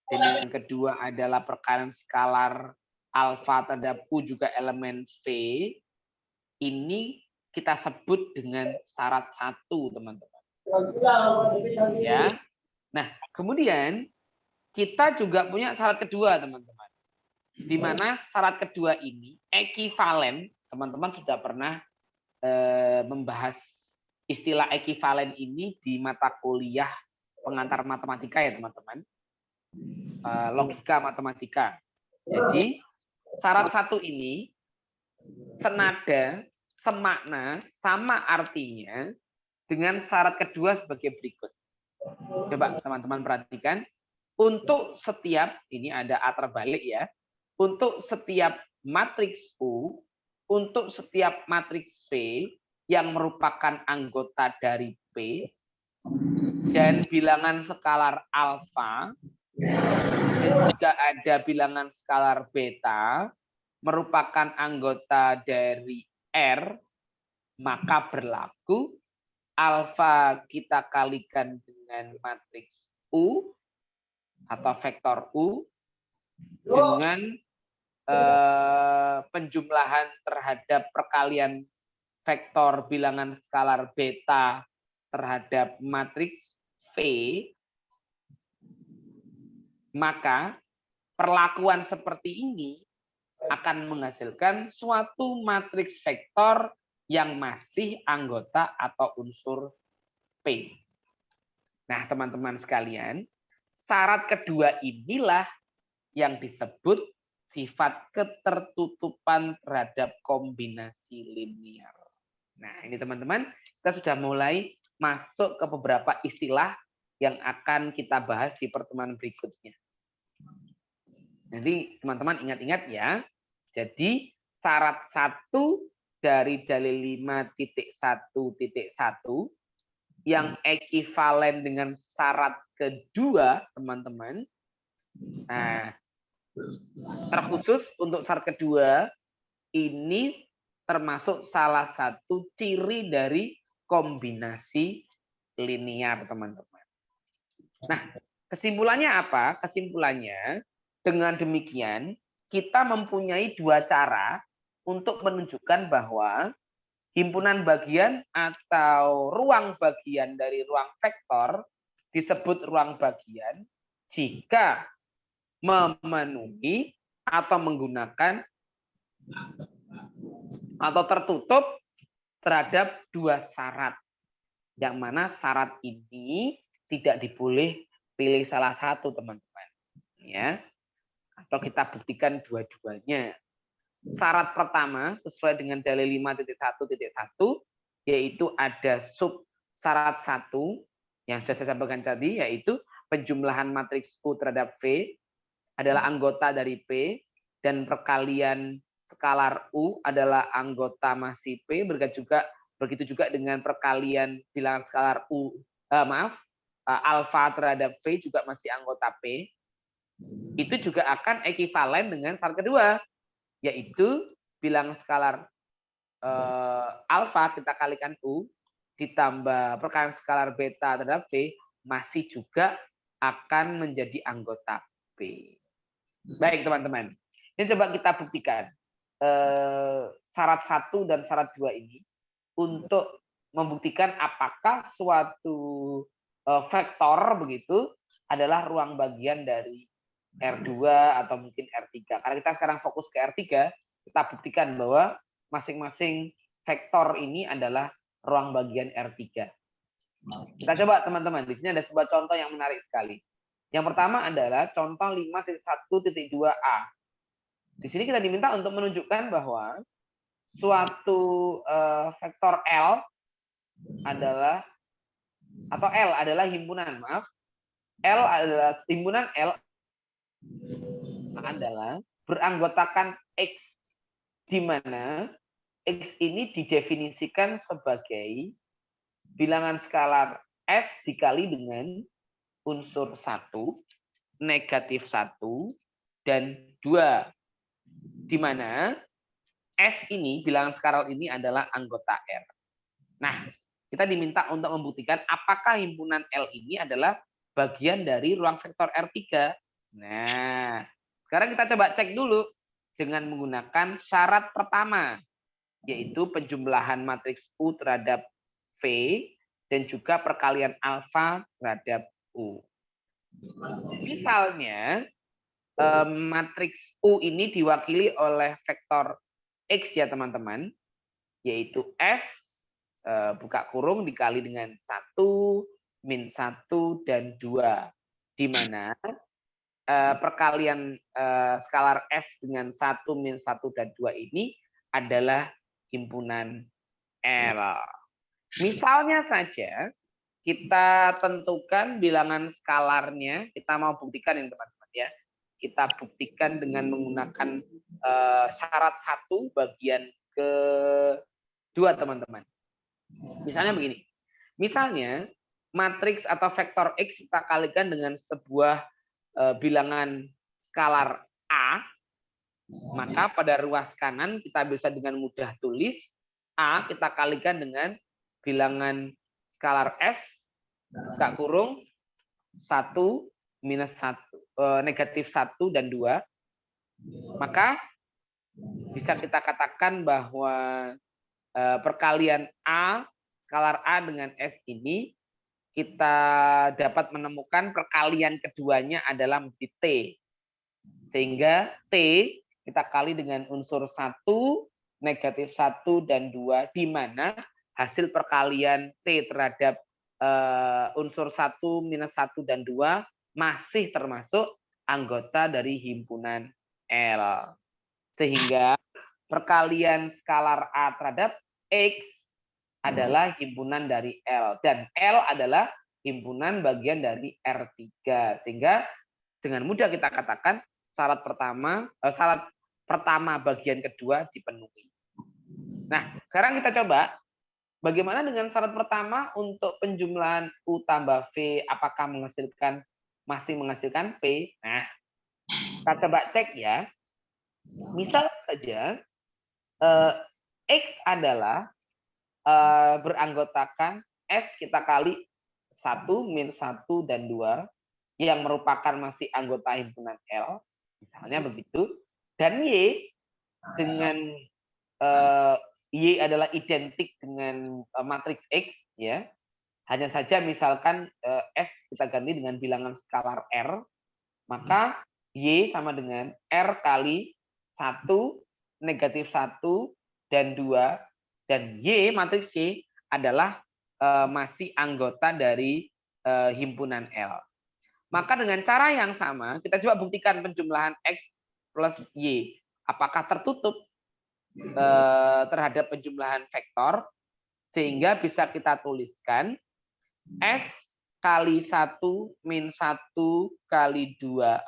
dan yang kedua adalah perkalian skalar alfa terhadap U juga elemen V. Ini kita sebut dengan syarat 1, teman-teman. Ya. Nah, kemudian kita juga punya syarat kedua, teman-teman. Di mana syarat kedua ini ekivalen, teman-teman sudah pernah membahas istilah ekivalen ini di mata kuliah pengantar matematika ya, teman-teman. Logika matematika. Jadi, syarat 1 ini senada, semakna, sama artinya dengan syarat kedua sebagai berikut. Coba teman-teman perhatikan. Untuk setiap, ini ada A terbalik ya, untuk setiap matriks U, untuk setiap matriks V yang merupakan anggota dari P, dan bilangan skalar alfa, dan juga ada bilangan skalar beta, merupakan anggota dari R, maka berlaku alfa kita kalikan dengan matriks U atau vektor U dengan penjumlahan terhadap perkalian vektor bilangan skalar beta terhadap matriks V, maka perlakuan seperti ini akan menghasilkan suatu matriks vektor yang masih anggota atau unsur P. Nah, teman-teman sekalian, syarat kedua inilah yang disebut sifat ketertutupan terhadap kombinasi linear. Nah, ini teman-teman, kita sudah mulai masuk ke beberapa istilah yang akan kita bahas di pertemuan berikutnya. Jadi, teman-teman ingat-ingat ya. Jadi, syarat 1 dari dalil 5.1.1 yang ekivalen dengan syarat kedua, teman-teman. Nah, terkhusus untuk syarat kedua, ini termasuk salah satu ciri dari kombinasi linear, teman-teman. Nah, kesimpulannya apa? Kesimpulannya, dengan demikian, kita mempunyai dua cara untuk menunjukkan bahwa himpunan bagian atau ruang bagian dari ruang vektor disebut ruang bagian jika memenuhi atau menggunakan atau tertutup terhadap dua syarat. Yang mana syarat ini tidak diboleh pilih salah satu, teman-teman. Ya. Atau kita buktikan dua-duanya. Syarat pertama sesuai dengan dalil 5.1.1 yaitu ada sub syarat 1 yang sudah saya sampaikan tadi, yaitu penjumlahan matriks U terhadap V adalah anggota dari P dan perkalian skalar U adalah anggota masih P, begitu juga dengan perkalian bilangan skalar alfa terhadap V juga masih anggota P. Itu juga akan ekivalen dengan syarat kedua, yaitu bilangan skalar alfa kita kalikan U ditambah perkalian skalar beta terhadap V masih juga akan menjadi anggota P. Baik, teman-teman. Ini coba kita buktikan. syarat 1 dan syarat 2 ini untuk membuktikan apakah suatu vektor begitu adalah ruang bagian dari R2 atau mungkin R3. Karena kita sekarang fokus ke R3, kita buktikan bahwa masing-masing vektor ini adalah ruang bagian R3. Kita coba teman-teman, di sini ada sebuah contoh yang menarik sekali. Yang pertama adalah contoh 5.1.2a. Di sini kita diminta untuk menunjukkan bahwa suatu vektor L adalah, atau L adalah himpunan, maaf. L adalah himpunan L adalah beranggotakan X, di mana X ini didefinisikan sebagai bilangan skalar S dikali dengan unsur 1, negatif 1, dan 2. Di mana S ini, bilangan skalar ini adalah anggota R. Nah, kita diminta untuk membuktikan apakah himpunan L ini adalah bagian dari ruang vektor R3. Nah, sekarang kita coba cek dulu dengan menggunakan syarat pertama, yaitu penjumlahan matriks U terhadap V dan juga perkalian alfa terhadap U. Misalnya, matriks U ini diwakili oleh vektor X ya teman-teman, yaitu S buka kurung dikali dengan 1, min 1, dan 2. Di mana perkalian skalar S dengan 1, min 1, dan 2 ini adalah himpunan L. Misalnya saja kita tentukan bilangan skalarnya, kita mau buktikan ini teman-teman ya. Kita buktikan dengan menggunakan syarat 1 bagian ke-2 teman-teman. Misalnya begini. Misalnya matriks atau vektor X kita kalikan dengan sebuah bilangan skalar A, maka pada ruas kanan kita bisa dengan mudah tulis A kita kalikan dengan bilangan skalar S, buka kurung, 1, minus 1, negatif 1, dan 2. Maka bisa kita katakan bahwa perkalian A, skalar A dengan S ini, kita dapat menemukan perkalian keduanya adalah menjadi T. Sehingga T kita kali dengan unsur 1, negatif 1, dan 2, di mana hasil perkalian T terhadap unsur 1, minus 1, dan 2 masih termasuk anggota dari himpunan L. Sehingga perkalian skalar A terhadap X adalah himpunan dari L. Dan L adalah himpunan bagian dari R3. Sehingga dengan mudah kita katakan syarat pertama bagian kedua dipenuhi. Nah, sekarang kita coba bagaimana dengan syarat pertama untuk penjumlahan U tambah V, apakah masih menghasilkan P? Nah, kita coba cek ya. Misal saja X adalah beranggotakan S kita kali 1, min 1, dan 2 yang merupakan masih anggota himpunan L, misalnya begitu. Dan Y dengan Y adalah identik dengan matriks X ya. Hanya saja misalkan S kita ganti dengan bilangan skalar R, maka Y sama dengan R kali 1, negatif 1, dan 2, dan Y, matriks Y adalah masih anggota dari himpunan L. Maka dengan cara yang sama, kita coba buktikan penjumlahan X plus Y. Apakah tertutup terhadap penjumlahan vektor, sehingga bisa kita tuliskan S kali 1 min 1 kali 2,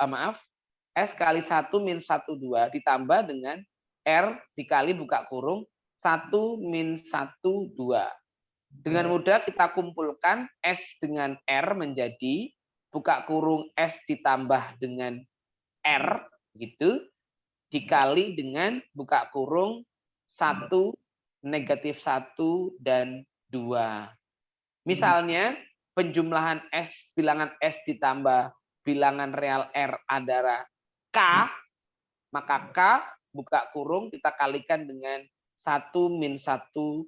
S kali 1 min 1, 2 ditambah dengan R dikali buka kurung 1 min 1, 2. Dengan mudah kita kumpulkan S dengan R menjadi buka kurung S ditambah dengan R gitu dikali dengan buka kurung 1, negatif 1, dan 2. Misalnya penjumlahan S, bilangan S ditambah bilangan real R adalah K, maka K buka kurung kita kalikan dengan 1 min 1,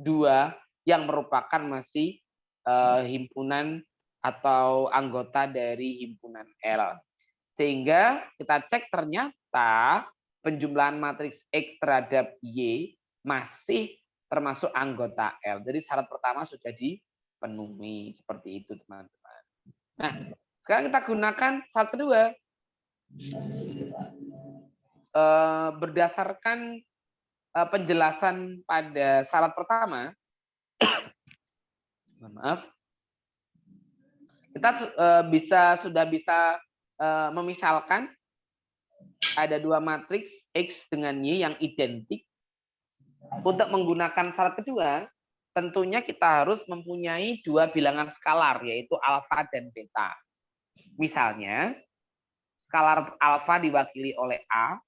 2 yang merupakan masih himpunan atau anggota dari himpunan L. Sehingga kita cek ternyata penjumlahan matriks X terhadap Y masih termasuk anggota L. Jadi syarat pertama sudah dipenuhi. Seperti itu, teman-teman. Nah, sekarang kita gunakan syarat kedua. Berdasarkan penjelasan pada syarat pertama, maaf, kita sudah bisa memisalkan ada dua matriks X dengan Y yang identik. Untuk menggunakan syarat kedua, tentunya kita harus mempunyai dua bilangan skalar, yaitu alfa dan beta. Misalnya, skalar alfa diwakili oleh A,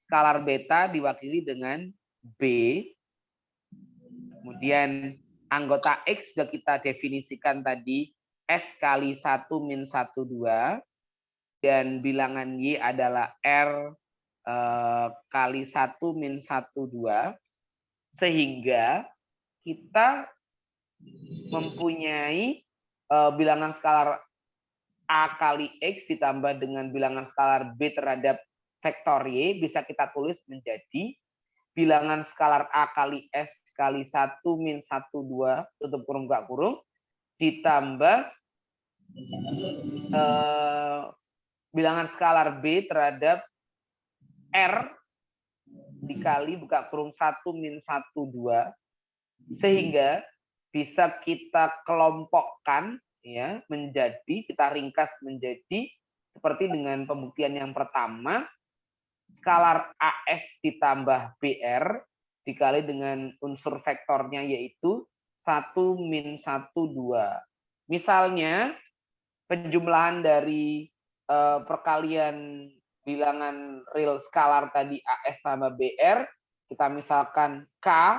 skalar beta diwakili dengan B. Kemudian anggota X sudah kita definisikan tadi, S kali 1 min 1, 2. Dan bilangan Y adalah R kali 1 min 1, 2. Sehingga kita mempunyai bilangan skalar A kali X ditambah dengan bilangan skalar B terhadap vektor Y, bisa kita tulis menjadi bilangan skalar A kali S kali 1 min 1, 2, tutup kurung buka kurung, ditambah bilangan skalar B terhadap R dikali buka kurung 1 min 1, 2, sehingga bisa kita kelompokkan ya menjadi, kita ringkas menjadi seperti dengan pembuktian yang pertama, skalar AS ditambah BR dikali dengan unsur vektornya yaitu 1 min 1, 2. Misalnya penjumlahan dari perkalian bilangan real skalar tadi AS tambah BR, kita misalkan K,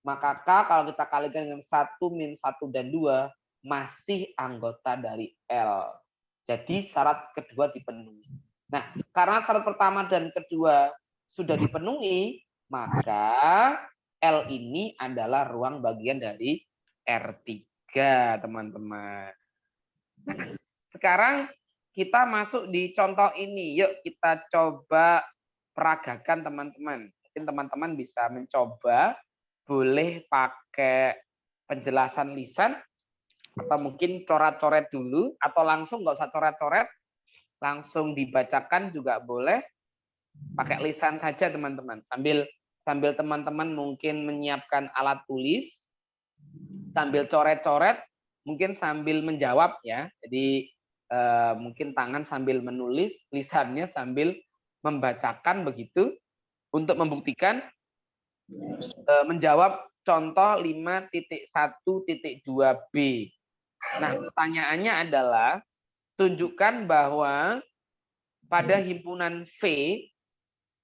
maka K kalau kita kalikan dengan 1 min 1 dan 2 masih anggota dari L. Jadi syarat kedua dipenuhi. Nah, karena syarat pertama dan kedua sudah dipenuhi, maka L ini adalah ruang bagian dari R3, teman-teman. Nah, sekarang kita masuk di contoh ini. Yuk kita coba peragakan, teman-teman. Mungkin teman-teman bisa mencoba, boleh pakai penjelasan lisan, atau mungkin coret-coret dulu, atau langsung nggak usah coret-coret, langsung dibacakan juga boleh. Pakai lisan saja, teman-teman. Sambil teman-teman mungkin menyiapkan alat tulis, sambil coret-coret, mungkin sambil menjawab ya. Jadi mungkin tangan sambil menulis, lisannya sambil membacakan begitu, untuk membuktikan menjawab contoh 5.1.2b. Nah, pertanyaannya adalah tunjukkan bahwa pada himpunan V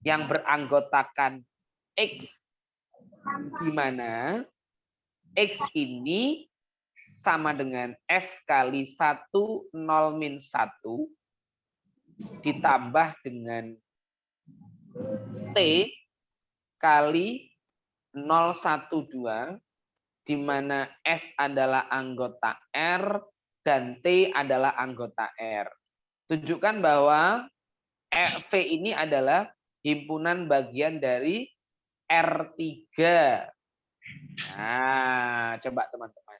yang beranggotakan X, di mana X ini sama dengan S kali 1, 0 min 1 ditambah dengan T kali 0, 1, 2, di mana S adalah anggota R dan T adalah anggota R. Tunjukkan bahwa V ini adalah himpunan bagian dari R3. Nah, coba teman-teman.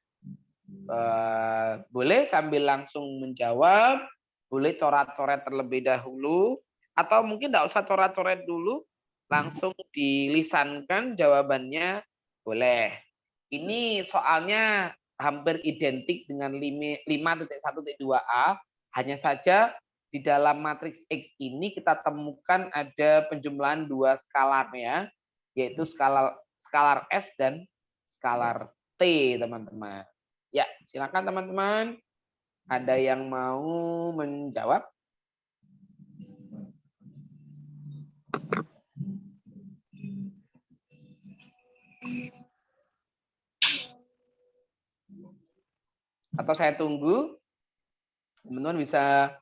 Boleh sambil langsung menjawab, boleh coret-coret terlebih dahulu, atau mungkin tidak usah coret-coret dulu, langsung dilisankan jawabannya, boleh. Ini soalnya hampir identik dengan 5.1.2a, hanya saja di dalam matriks X ini kita temukan ada penjumlahan dua skalar ya, yaitu skalar S dan skalar T, teman-teman. Ya, silakan teman-teman. Ada yang mau menjawab? Atau saya tunggu? Teman-teman bisa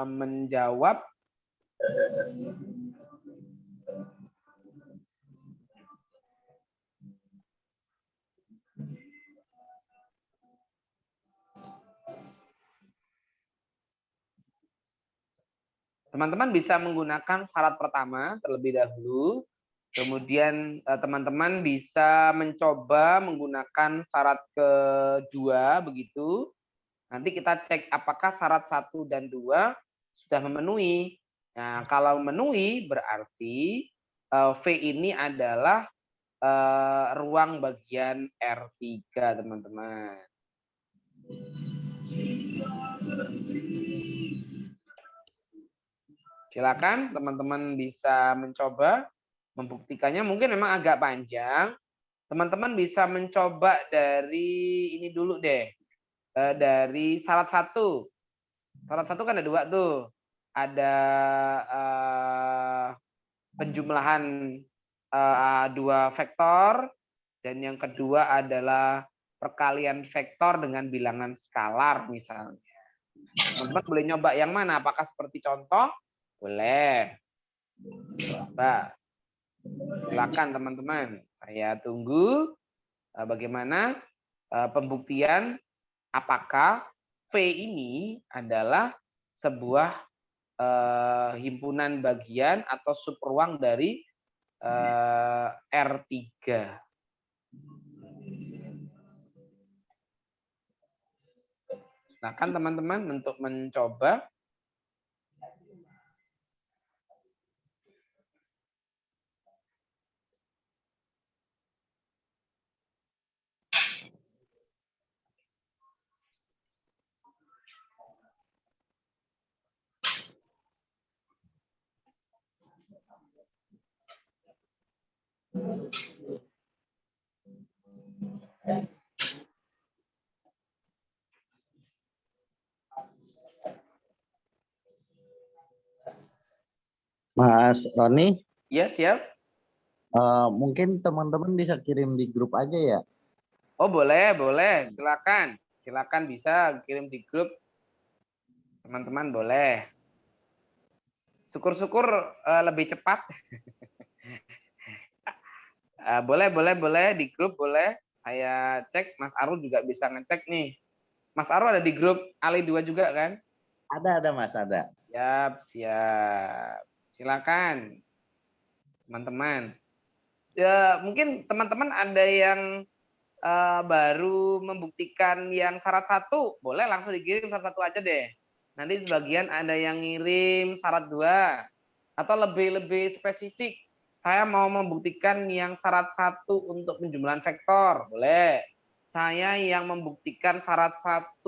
menjawab Teman-teman bisa menggunakan syarat pertama terlebih dahulu. Kemudian teman-teman bisa mencoba menggunakan syarat kedua begitu. Nanti kita cek apakah syarat 1 dan 2 sudah memenuhi. Nah, kalau memenuhi berarti V ini adalah ruang bagian R3, teman-teman. Silakan teman-teman bisa mencoba membuktikannya. Mungkin memang agak panjang. Teman-teman bisa mencoba dari ini dulu deh. Dari syarat 1. Syarat 1 kan ada 2 tuh. Ada penjumlahan 2 vektor. Dan yang kedua adalah perkalian vektor dengan bilangan skalar misalnya. Teman-teman boleh nyoba yang mana? Apakah seperti contoh? Boleh. Coba. Silakan teman-teman. Saya tunggu bagaimana pembuktian apakah V ini adalah sebuah himpunan bagian atau subruang dari R3. Silakan teman-teman untuk mencoba. Mas Roni, Ya, siap. mungkin teman-teman bisa kirim di grup aja ya. Oh, boleh, boleh. Silakan. Silakan bisa kirim di grup. Teman-teman boleh. Syukur-syukur lebih cepat. Boleh di grup boleh. Saya cek, Mas Arul juga bisa ngecek nih. Mas Arul ada di grup Ali 2 juga kan? Ada Mas, ada. Siap. Silakan. Teman-teman. Ya, mungkin teman-teman ada yang baru membuktikan yang syarat 1, boleh langsung dikirim syarat 1 aja deh. Nanti sebagian ada yang ngirim syarat 2 atau lebih spesifik. Saya mau membuktikan yang syarat 1 untuk penjumlahan vektor, boleh. Saya yang membuktikan syarat 1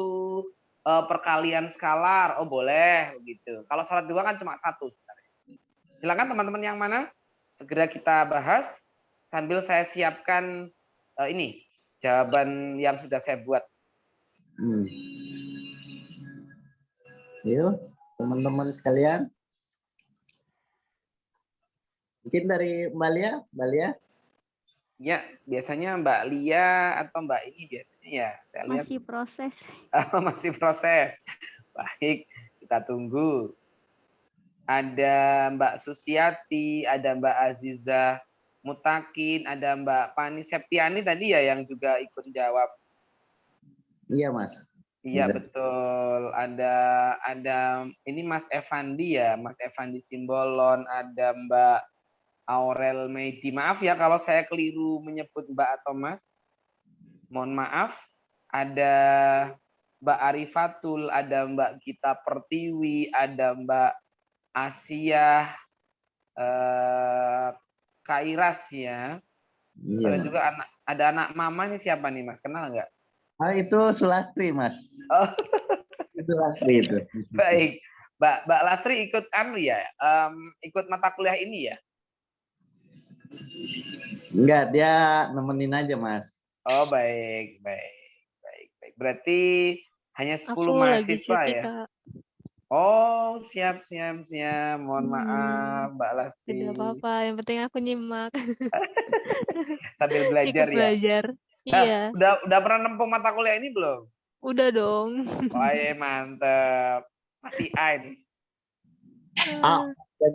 perkalian skalar, oh boleh begitu. Kalau syarat 2 kan cuma 1. Silakan teman-teman yang mana? Segera kita bahas sambil saya siapkan ini jawaban yang sudah saya buat. Yuk, teman-teman sekalian. Mungkin dari Mbak Lia? Ya, biasanya Mbak Lia atau Mbak ini biasanya ya. Saya lihat. Masih proses. Masih proses. Baik, kita tunggu. Ada Mbak Susiati, ada Mbak Aziza Mutakin, ada Mbak Pani Septiani tadi ya yang juga ikut jawab. Iya, Mas. Iya, betul. Ada ini Mas Evandi ya, Mas Evandi Simbolon, ada Mbak Aurel Meidi. Maaf ya kalau saya keliru menyebut Mbak atau Mas. Mohon maaf. Ada Mbak Arifatul, ada Mbak Gita Pertiwi, ada Mbak Asia Kairas ya. Iya. Ada juga ada anak mama nih, siapa nih Mas? Kenal nggak? Itu Sulastri, Mas. Oh. Sulastri itu. Baik. Mbak Lastri ikut ya? Ikut mata kuliah ini ya? Enggak, dia nemenin aja, Mas. Oh, baik. Berarti hanya 10 mahasiswa ya? Kak. Oh, siap. Mohon maaf, Mbak Lastri. Tidak apa-apa, yang penting aku nyimak. Sambil belajar ya? Belajar. Nah, iya. Udah pernah nempuh mata kuliah ini belum? Udah dong. Wah, mantep. Masih A ini.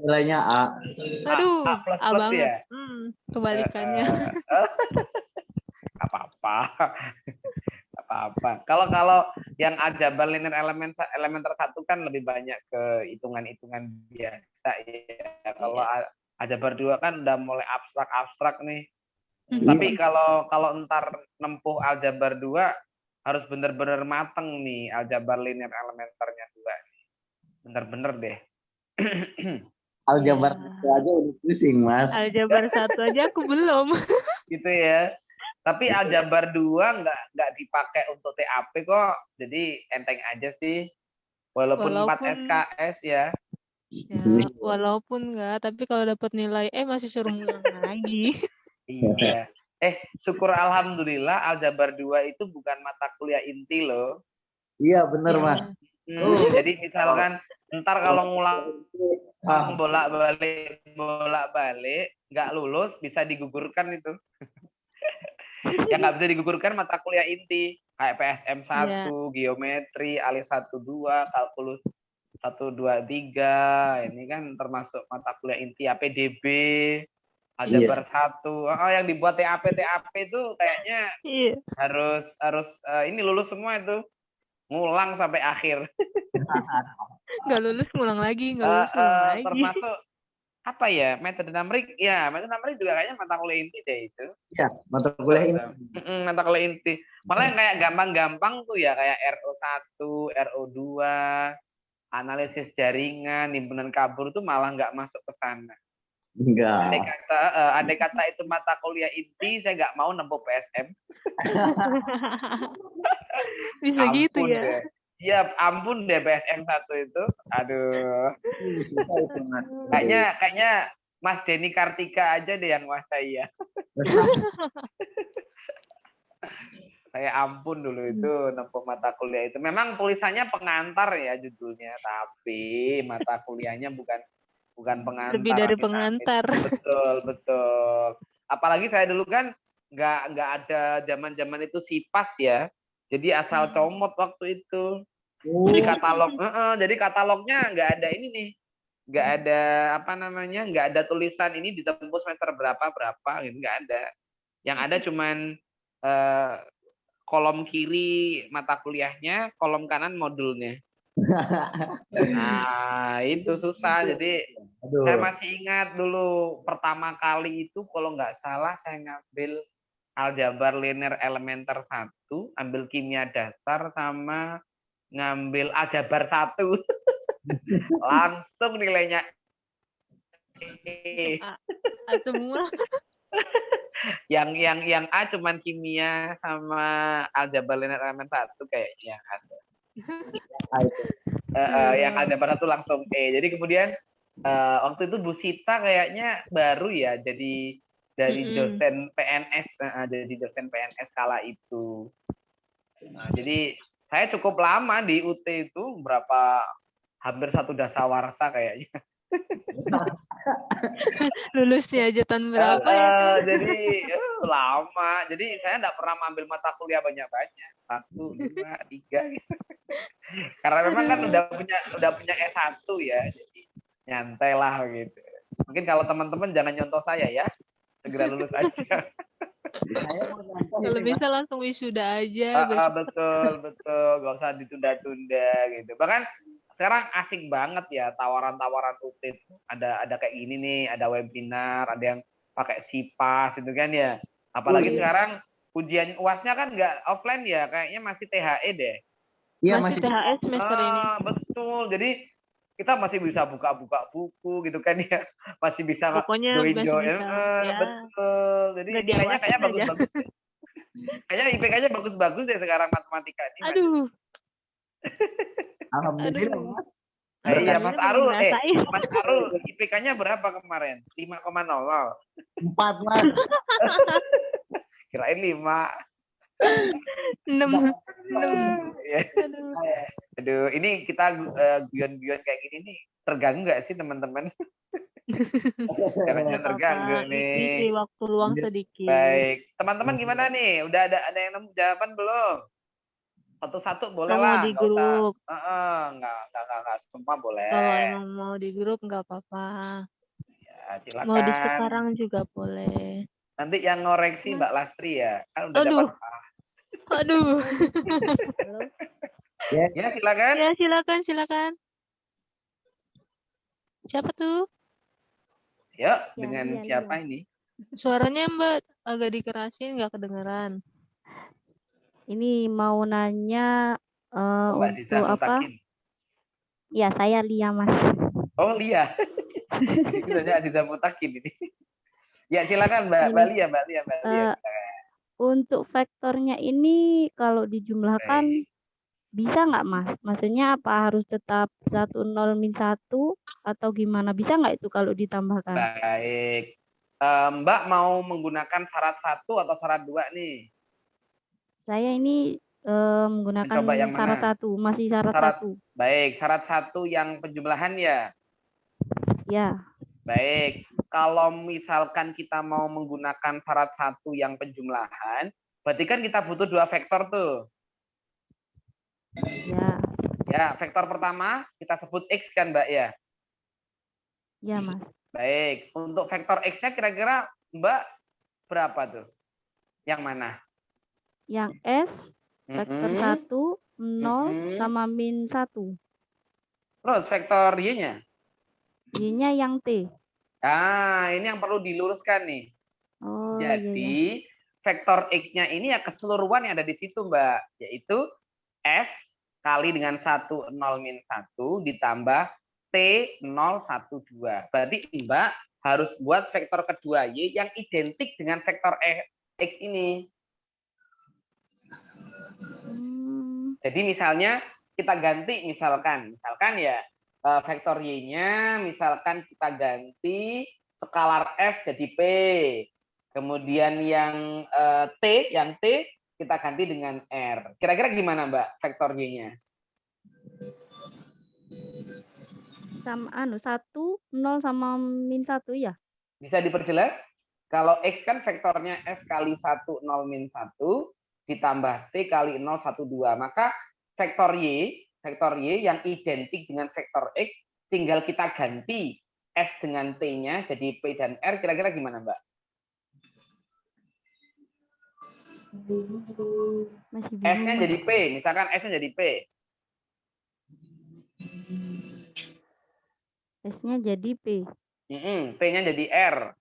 nilainya A. Aduh, A plus A plus banget. ya. Kebalikannya. Apa-apa. Apa-apa. Kalau yang aljabar linear elementer 1 kan lebih banyak ke hitungan-hitungan biasa ya. Kalau aljabar 2 kan udah mulai abstrak nih. Tapi kalau ntar nempuh aljabar 2 harus bener-bener mateng nih aljabar linear elementernya 2. Bener-bener deh. Aljabar 1 aja udah pusing, Mas. Aljabar 1 aja aku belum. Gitu ya. Tapi aljabar 2 nggak dipakai untuk TAP kok. Jadi enteng aja sih. Walaupun 4 SKS ya. Ya, walaupun enggak, tapi kalau dapat nilai masih suruh ngulang lagi. Iya. Syukur alhamdulillah aljabar 2 itu bukan mata kuliah inti loh. Iya, bener, Mas. Jadi misalkan ntar kalau ngulang bolak-balik nggak lulus bisa digugurkan itu. Yang nggak bisa digugurkan mata kuliah inti kayak PSM 1, geometri, ALI 1, 2, kalkulus 1, 2, 3. Ini kan termasuk mata kuliah inti. APDB, aljabar 1. Yang dibuat TAP itu kayaknya harus ini lulus semua itu. Ngulang sampai akhir. Nggak lulus ngulang lagi, nggak lulus ngulang lagi. Termasuk apa ya, metode numerik ya, metode numerik juga kayaknya mata kuliah inti deh itu. Iya, mata kuliah inti. Mata kuliah inti. Malah yang kayak gampang-gampang tuh ya kayak RO1, RO2, analisis jaringan, himpunan kabur tuh malah nggak masuk ke sana. Enggak. Andai kata itu mata kuliah inti, saya nggak mau nempuh PSM. Bisa gitu ya. Deh. Iya, ampun deh PSM 1 itu. Aduh. Kayaknya Mas Denny Kartika aja deh yang nguasai ya. Saya ampun dulu itu nempuh mata kuliah itu. Memang tulisannya pengantar ya judulnya, tapi mata kuliahnya bukan pengantar. Lebih dari pengantar. Betul. Apalagi saya dulu kan nggak ada zaman itu SIPAS ya. Jadi asal comot waktu itu. Jadi katalognya nggak ada ini nih. Nggak ada nggak ada tulisan ini ditempuh semester berapa gitu, nggak ada. Yang ada cuman kolom kiri mata kuliahnya, kolom kanan modulnya. Nah, itu susah. Jadi saya masih ingat dulu pertama kali itu kalau nggak salah saya ngambil aljabar linear elementer 1, ambil kimia dasar sama ngambil aljabar 1. Langsung nilainya semua. Yang A cuman kimia sama aljabar linear elementer 1 kayaknya ada. Yang aljabar 1 langsung E. Jadi kemudian waktu itu Bu Sita kayaknya baru ya jadi dari dosen PNS, jadi dosen PNS kala itu. Jadi saya cukup lama di UT itu hampir 1 dasawarsa kayaknya. Lulusnya aja tahun berapa ya? Jadi lama. Jadi saya nggak pernah ambil mata kuliah banyak-banyak. 1, 2, 3 gitu. Karena memang kan udah punya S1 ya. Jadi nyantai lah gitu. Mungkin kalau teman-teman jangan nyontoh saya ya. Segera lulus aja. Kalau bisa langsung wisuda aja. Betul. Gak usah ditunda-tunda gitu. Bahkan sekarang asik banget ya tawaran-tawaran UT. Ada kayak gini nih, ada webinar, ada yang pakai SIPAS itu kan ya. Apalagi sekarang ujian UAS-nya kan nggak offline ya, kayaknya masih THE deh. Iya, masih THE semester ini. Betul. Jadi kita masih bisa buka-buka buku gitu kan ya. Masih bisa pokoknya join. Betul. Jadi nilainya kayaknya bagus-bagus. Kayaknya IPK-nya bagus-bagus deh sekarang matematika ini. Aduh. Alhamdulillah, Mas. Iya, Mas Arul. Mas Arul, IPK-nya berapa kemarin? 5,00. 4, Mas. Kirain 5. 6. Aduh, ini kita guyon-guyon kayak gini nih, terganggu nggak sih teman-teman? Caranya terganggu nih. Isi waktu luang sedikit. Baik, teman-teman gimana nih? Udah ada yang nemu jawaban belum? Satu-satu boleh lah. Di grup. Nggak nggak semua boleh. Kalau emang mau di grup nggak apa-apa. Ya, Mau di silakan. sekarang juga boleh. Nanti yang ngoreksi Mbak Lastri ya. Kan udah Aduh. dapat. Aduh. Halo. Ya, silakan. Ya, silakan. Siapa tuh? Yuk, Ya, dengan Lia, siapa Lia. ini? Suaranya Mbak agak dikerasin, nggak kedengeran. Ini mau nanya Mbak Aziza untuk apa? Mutakin. Ya, saya Lia, Mas. Oh, Lia. Sebenarnya Aziza Mutakin ini. Ya, silakan Mbak Ini, Lia. untuk vektornya ini kalau dijumlahkan Baik. bisa nggak, Mas? Maksudnya apa harus tetap 10 min 1 atau gimana? Bisa nggak itu kalau ditambahkan? Baik. Mbak mau menggunakan syarat 1 atau syarat 2 nih? Saya ini menggunakan Mencoba yang syarat mana? 1, masih syarat 1. Baik, syarat 1 yang penjumlahan ya? Ya. Baik, kalau misalkan kita mau menggunakan syarat 1 yang penjumlahan, berarti kan kita butuh 2 vektor tuh. Ya. Ya, vektor pertama kita sebut X kan Mbak ya? Ya, Mas. Baik, untuk vektor X-nya kira-kira Mbak berapa tuh? Yang mana? Yang S, vektor 1, 0, sama min 1. Terus vektor Y-nya? Y-nya yang T. Ah, ini yang perlu diluruskan nih. Oh, jadi, iya. vektor X-nya ini ya keseluruhan yang ada di situ, Mbak. Yaitu S kali dengan 1, 0, min 1 ditambah T, 0, 1, 2. Berarti Mbak harus buat vektor kedua Y yang identik dengan vektor X ini. Jadi misalnya kita ganti, misalkan ya vektor Y-nya misalkan kita ganti skalar S jadi P. Kemudian yang T kita ganti dengan R. Kira-kira gimana Mbak vektor Y-nya? Sama 1, 0 sama min 1 ya? Bisa diperjelas? Kalau X kan vektornya S kali 1, 0, min 1 ditambah T kali 0, 1, 2. Maka vektor Y yang identik dengan vektor X tinggal kita ganti S dengan T-nya jadi P dan R. Kira-kira gimana Mbak? S-nya jadi P, misalkan S-nya jadi P. S-nya jadi P. P-nya jadi R.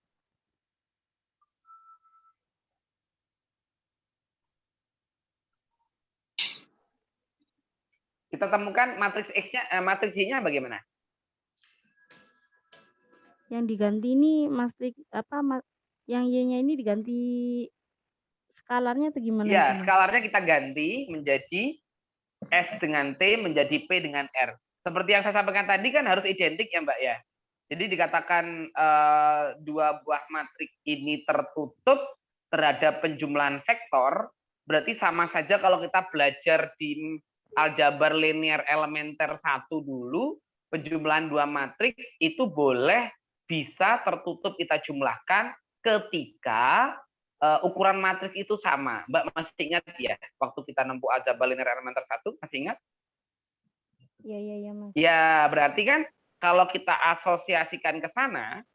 Kita temukan matriks X-nya, matriks Y-nya bagaimana? Yang diganti ini matriks apa? Yang Y-nya ini diganti skalarnya atau gimana? Ya, skalarnya kita ganti menjadi S dengan T menjadi P dengan R. Seperti yang saya sampaikan tadi kan harus identik ya Mbak ya. Jadi dikatakan dua buah matriks ini tertutup terhadap penjumlahan vektor, berarti sama saja kalau kita belajar di aljabar linear elementer 1 dulu, penjumlahan dua matriks itu boleh bisa tertutup kita jumlahkan ketika ukuran matriks itu sama. Mbak masih ingat ya waktu kita nempuh aljabar linear elementer 1, masih ingat? Iya, Mas. Ya, berarti kan kalau kita asosiasikan ke sana,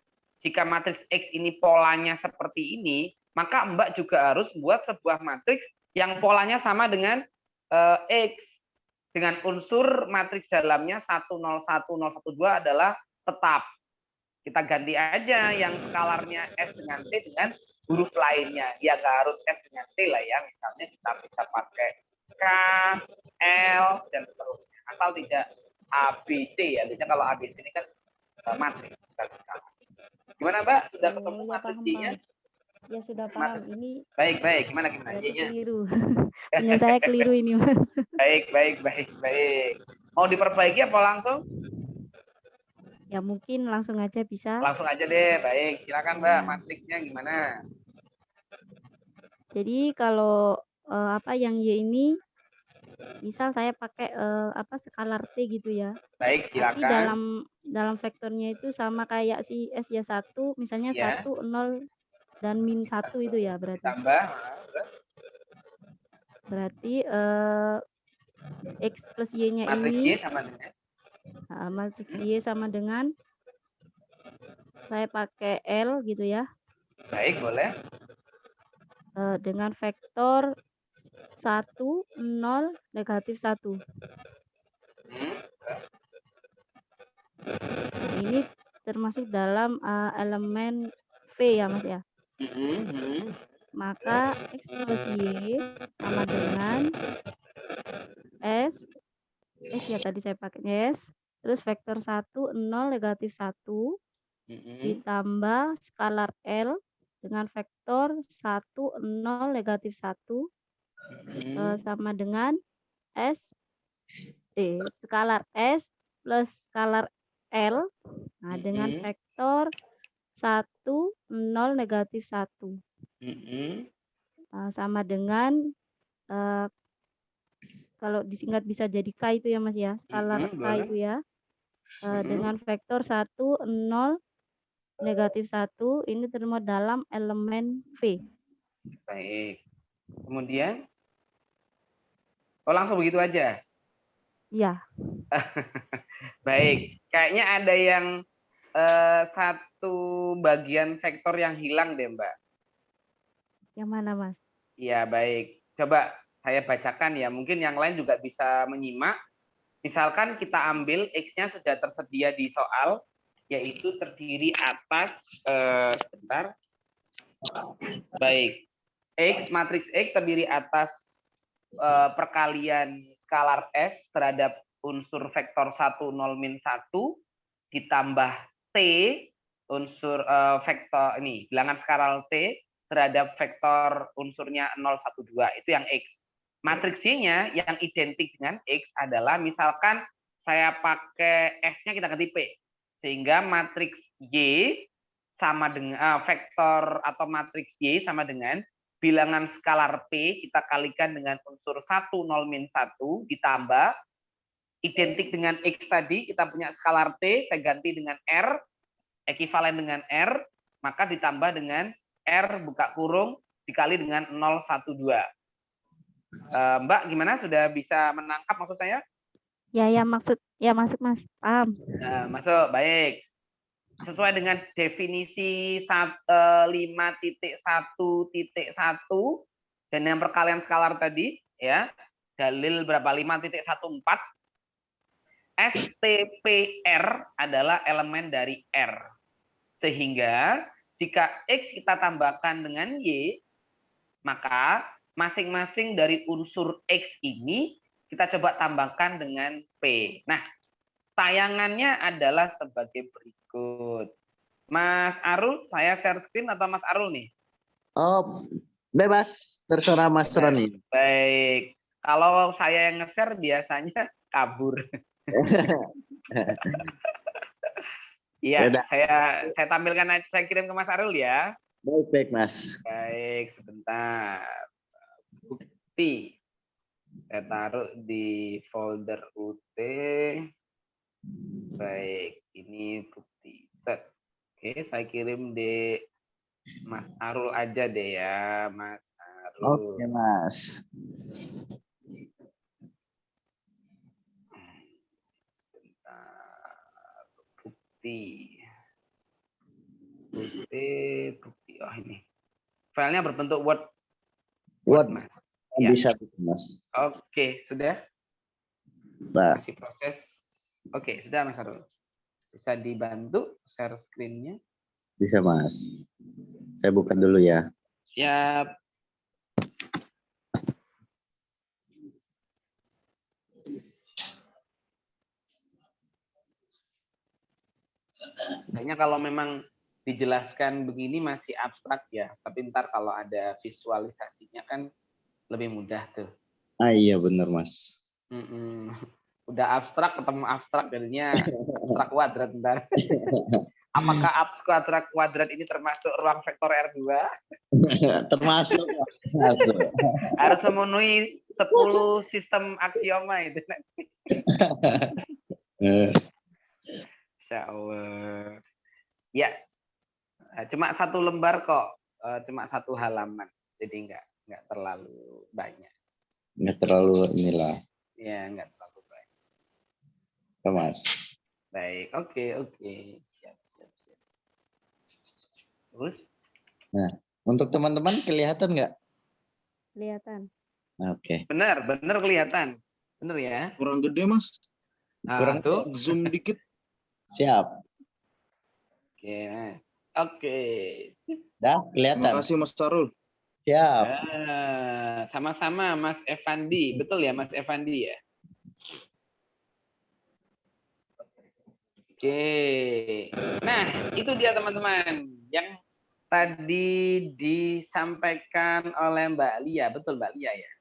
jika matriks X ini polanya seperti ini, maka Mbak juga harus buat sebuah matriks yang polanya sama dengan X. Dengan unsur matriks dalamnya 1, 0, 1, 0, 1, 2 adalah tetap. Kita ganti aja yang skalarnya S dengan T dengan huruf lainnya. Ya nggak harus S dengan T lah ya. Misalnya kita bisa pakai K, L, dan seterusnya. Asal tidak ABC ya. Biasanya kalau ABC ini kan matriks. Gimana Mbak? Sudah ketemu matriksnya? Ya sudah paham. Ini baik. Gimana Y-nya? Keliru. Punya saya keliru ini, Mas. Baik. Mau diperbaiki apa langsung? Ya mungkin langsung aja bisa. Langsung aja deh. Baik, silakan Mbak. Matriksnya gimana? Jadi kalau yang Y ini misal saya pakai skalar T gitu ya. Baik, silakan. Tapi dalam vektornya itu sama kayak si S ya 1, misalnya 1, 0 dan min 1 itu ya berarti. Tambah. Berarti X plus Y-nya matriks ini Y sama dengan Matrix Y sama dengan saya pakai L gitu ya. Baik, boleh. Dengan vektor 1, 0, negatif 1. Hmm. Nah, ini termasuk dalam elemen V ya Mas ya. Maka X plus Y sama dengan S ya tadi saya pakai S, terus vektor 1, 0, negatif 1, ditambah skalar L dengan vektor 1, 0, negatif 1, sama dengan skalar S plus skalar L, nah dengan vektor 1, 0, negatif 1. Sama dengan kalau disingkat bisa jadi K itu ya Mas ya, skalar K boleh. itu ya, dengan vektor 1, 0, negatif 1, ini terima dalam elemen V. Baik. Kemudian, langsung begitu aja? Ya. Baik. Kayaknya ada yang satu bagian vektor yang hilang deh, Mbak. Yang mana, Mas? Iya, baik. Coba saya bacakan ya. Mungkin yang lain juga bisa menyimak. Misalkan kita ambil X-nya sudah tersedia di soal, yaitu terdiri atas, sebentar. Baik. Matriks X terdiri atas perkalian skalar S terhadap unsur vektor 1, 0, min 1, ditambah T, unsur vektor ini, bilangan skalar T, terhadap vektor unsurnya 0, 1, 2. Itu yang X. Matriks Y-nya yang identik dengan X adalah, misalkan saya pakai S-nya kita ganti P. Sehingga matriks Y sama dengan vektor atau matriks Y sama dengan bilangan skalar P kita kalikan dengan unsur 1, 0, min 1, ditambah identik dengan X tadi, kita punya skalar T, saya ganti dengan R, ekivalen dengan R, maka ditambah dengan R buka kurung dikali dengan 0, 1, 2. Mbak, gimana? Sudah bisa menangkap maksud saya? Ya, masuk Mas. Paham. Nah, masuk, baik. Sesuai dengan definisi 5.1.1 dan yang perkalian skalar tadi, ya, dalil berapa? 5.14. STPR adalah elemen dari R. Sehingga jika X kita tambahkan dengan Y, maka masing-masing dari unsur X ini kita coba tambahkan dengan P. Nah, tayangannya adalah sebagai berikut. Mas Arul, saya share screen atau Mas Arul nih? Oh, bebas. Terserah Mas Roni. Baik. Kalau saya yang nge-share biasanya kabur. Iya, saya tampilkan, saya kirim ke Mas Arul ya. Baik, Mas. Baik, sebentar. Bukti. Saya taruh di folder UT. Baik, ini bukti. Set. Oke, saya kirim di Mas Arul aja deh ya, Mas Arul. Oke, Mas. Sebentar. Bukti. Oh, ini. Filenya berbentuk Word. Word, Mas. Ya. Bisa, Mas. Oke, sudah? Nah. Masih proses. Oke, sudah Mas Arul. Bisa dibantu share screen-nya? Bisa, Mas. Saya buka dulu ya. Siap. Kayaknya kalau memang dijelaskan begini masih abstrak ya. Tapi ntar kalau ada visualisasinya kan lebih mudah tuh. Ah iya benar Mas. Udah abstrak ketemu abstrak jadinya abstrak kuadrat ntar. Apakah abstrak kuadrat ini termasuk ruang vektor R2? Termasuk. Harus memenuhi 10 sistem aksioma itu nanti. Insya Allah. Ya, cuma satu lembar kok, cuma satu halaman, jadi nggak terlalu banyak. Nggak terlalu inilah. Ya, nggak terlalu banyak. Mas. Baik, oke. Siap. Terus? Nah, untuk teman-teman kelihatan nggak? Kelihatan. Oke. Benar kelihatan. Benar ya. Kurang gede, Mas. Kurang tuh. Zoom dikit. Siap. Oke, Mas. Oke. Dah Terima kelihatan. kasih, Mas Sarul. Siap. Sama-sama Mas Evandi. Betul ya Mas Evandi ya? Oke. Nah, itu dia teman-teman yang tadi disampaikan oleh Mbak Lia. Betul Mbak Lia ya?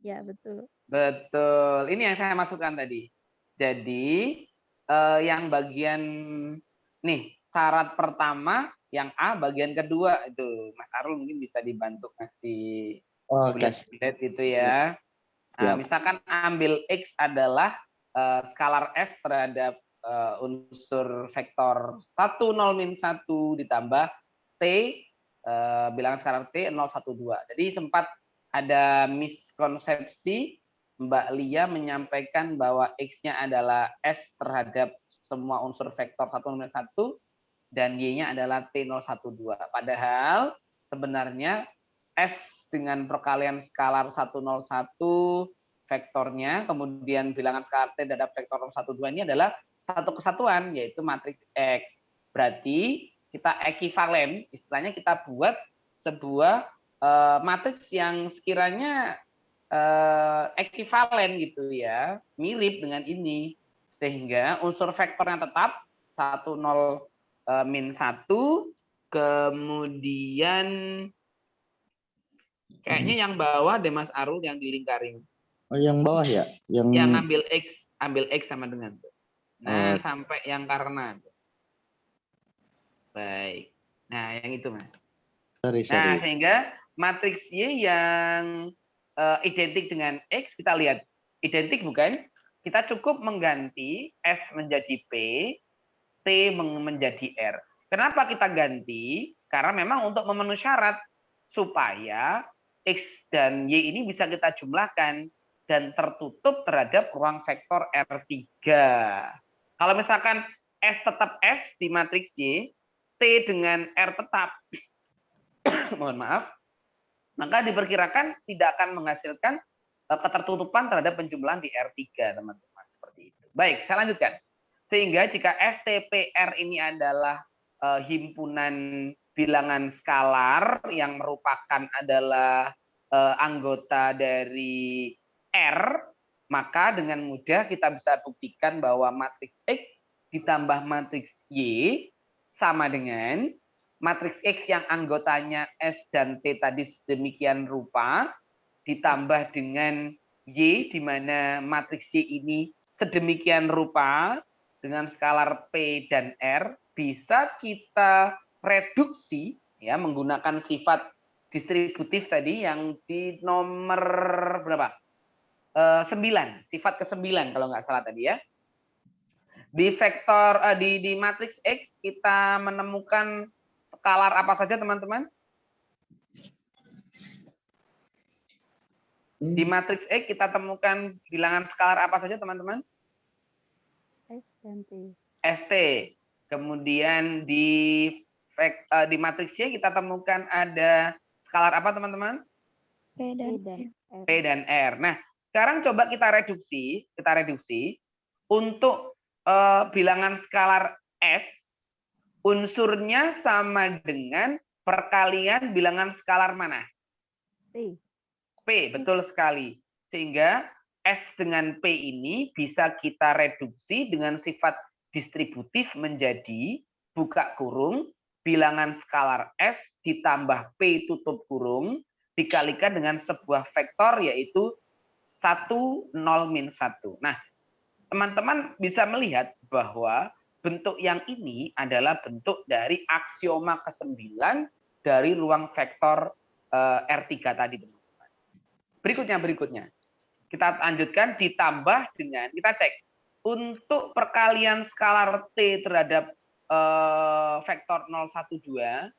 Ya, betul. Betul. Ini yang saya masukkan tadi. Jadi yang bagian nih syarat pertama yang A, bagian kedua itu Mas Arul mungkin bisa dibantu kasih bullet itu ya. Nah, misalkan ambil X adalah skalar S terhadap unsur vektor 1, 0, min 1 ditambah T, bilangan skalar T 0, 1, 2. Jadi sempat ada miskonsepsi, Mbak Lia menyampaikan bahwa X-nya adalah S terhadap semua unsur vektor 1, 0, min 1, dan Y-nya adalah T0, 1, 2. Padahal sebenarnya S dengan perkalian skalar 101 vektornya, kemudian bilangan skalar T terhadap vektor 1, 2 ini adalah satu kesatuan, yaitu matriks X. Berarti kita ekivalen, istilahnya kita buat sebuah matriks yang sekiranya ekivalen gitu ya, mirip dengan ini. Sehingga unsur vektornya tetap 1, 0, min 1, kemudian kayaknya yang bawah deh Mas Arul yang dilingkarin. Oh, yang bawah ya? Yang ambil X sama dengan itu. Nah, sampai yang karena. Baik. Nah, yang itu Mas. Sorry. Nah, sehingga matriks Y yang identik dengan X, kita lihat. Identik bukan? Kita cukup mengganti S menjadi P, T menjadi R. Kenapa kita ganti? Karena memang untuk memenuhi syarat supaya X dan Y ini bisa kita jumlahkan dan tertutup terhadap ruang vektor R3. Kalau misalkan S tetap S di matriks Y, T dengan R tetap, mohon maaf, maka diperkirakan tidak akan menghasilkan ketertutupan terhadap penjumlahan di R3, teman-teman. Seperti itu. Baik, saya lanjutkan. Sehingga jika STPR ini adalah himpunan bilangan skalar yang merupakan adalah anggota dari R, maka dengan mudah kita bisa buktikan bahwa matriks X ditambah matriks Y sama dengan matriks X yang anggotanya S dan T tadi sedemikian rupa, ditambah dengan Y, di mana matriks Y ini sedemikian rupa, dengan skalar P dan R, bisa kita reduksi ya menggunakan sifat distributif tadi yang di nomor berapa? 9, sifat ke-9 kalau nggak salah tadi ya. Di vektor di matriks X kita menemukan skalar apa saja teman-teman? Di matriks X kita temukan bilangan skalar apa saja teman-teman? S dan T. ST. Kemudian di matriks Y kita temukan ada skalar apa teman-teman? P dan R. P dan R. Nah, sekarang coba kita reduksi untuk bilangan skalar S, unsurnya sama dengan perkalian bilangan skalar mana? P. P, betul sekali. Sehingga S dengan P ini bisa kita reduksi dengan sifat distributif menjadi buka kurung bilangan skalar S ditambah P tutup kurung dikalikan dengan sebuah vektor yaitu 1, 0, min 1. Nah, teman-teman bisa melihat bahwa bentuk yang ini adalah bentuk dari aksioma ke-9 dari ruang vektor R3 tadi, teman-teman. Berikutnya. Kita lanjutkan ditambah dengan, kita cek, untuk perkalian skalar T terhadap vektor 012,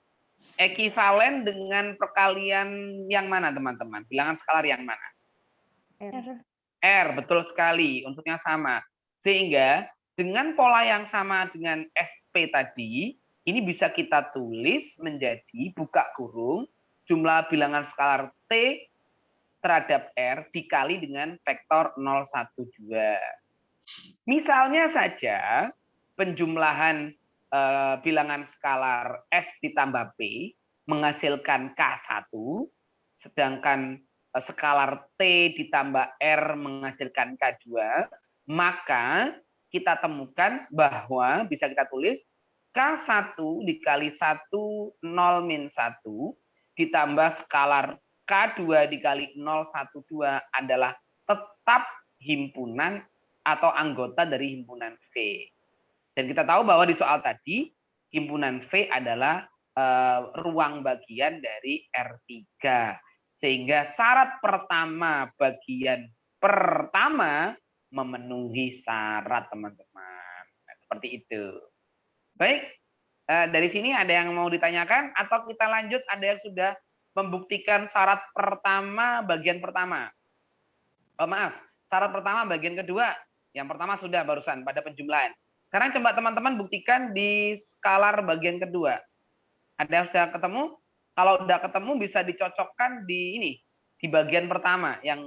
ekivalen dengan perkalian yang mana, teman-teman? Bilangan skalar yang mana? R. R, betul sekali, unsurnya sama. Sehingga dengan pola yang sama dengan SP tadi, ini bisa kita tulis menjadi buka kurung jumlah bilangan skalar T terhadap R dikali dengan vektor 0, 1, 2. Misalnya saja penjumlahan bilangan skalar S ditambah P menghasilkan K1, sedangkan skalar T ditambah R menghasilkan K2, maka kita temukan bahwa bisa kita tulis K1 dikali 1, 0, min 1 ditambah skalar K2 dikali 0, 1, 2 adalah tetap himpunan atau anggota dari himpunan V. Dan kita tahu bahwa di soal tadi, himpunan V adalah ruang bagian dari R3. Sehingga syarat pertama bagian pertama memenuhi syarat, teman-teman. Nah, seperti itu. Baik, dari sini ada yang mau ditanyakan atau kita lanjut, ada yang sudah membuktikan syarat pertama bagian pertama? Oh, maaf, syarat pertama bagian kedua. Yang pertama sudah barusan pada penjumlahan. Sekarang coba teman-teman buktikan di skalar bagian kedua. Ada yang sudah ketemu? Kalau sudah ketemu bisa dicocokkan di ini, di bagian pertama yang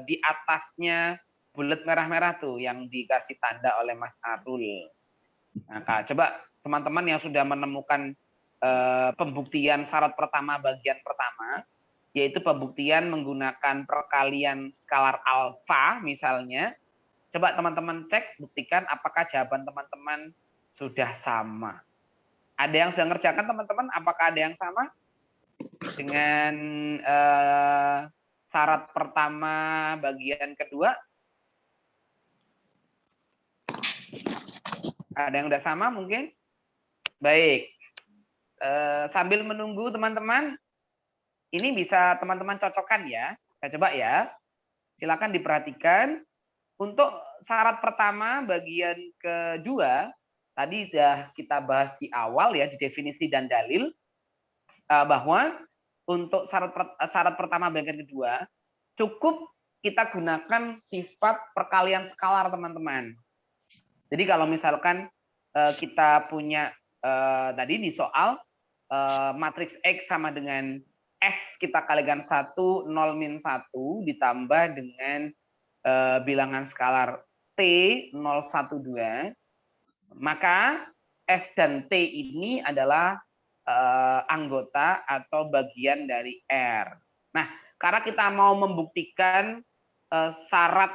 di atasnya bulat merah-merah tuh yang dikasih tanda oleh Mas Arul. Nah, coba teman-teman yang sudah menemukan pembuktian syarat pertama bagian pertama, yaitu pembuktian menggunakan perkalian skalar alfa misalnya. Coba teman-teman cek, buktikan apakah jawaban teman-teman sudah sama. Ada yang sudah ngerjakan teman-teman? Apakah ada yang sama dengan syarat pertama bagian kedua? Ada yang sudah sama mungkin? Baik. Sambil menunggu teman-teman, ini bisa teman-teman cocokkan ya. Saya coba ya. Silakan diperhatikan. Untuk syarat pertama bagian kedua, tadi sudah kita bahas di awal ya, di definisi dan dalil, bahwa untuk syarat pertama bagian kedua, cukup kita gunakan sifat perkalian skalar, teman-teman. Jadi kalau misalkan kita punya tadi di soal matriks X sama dengan S kita kalikan 1, 0, min 1 ditambah dengan bilangan skalar T 0, 1, 2, maka S dan T ini adalah anggota atau bagian dari R. Nah, karena kita mau membuktikan syarat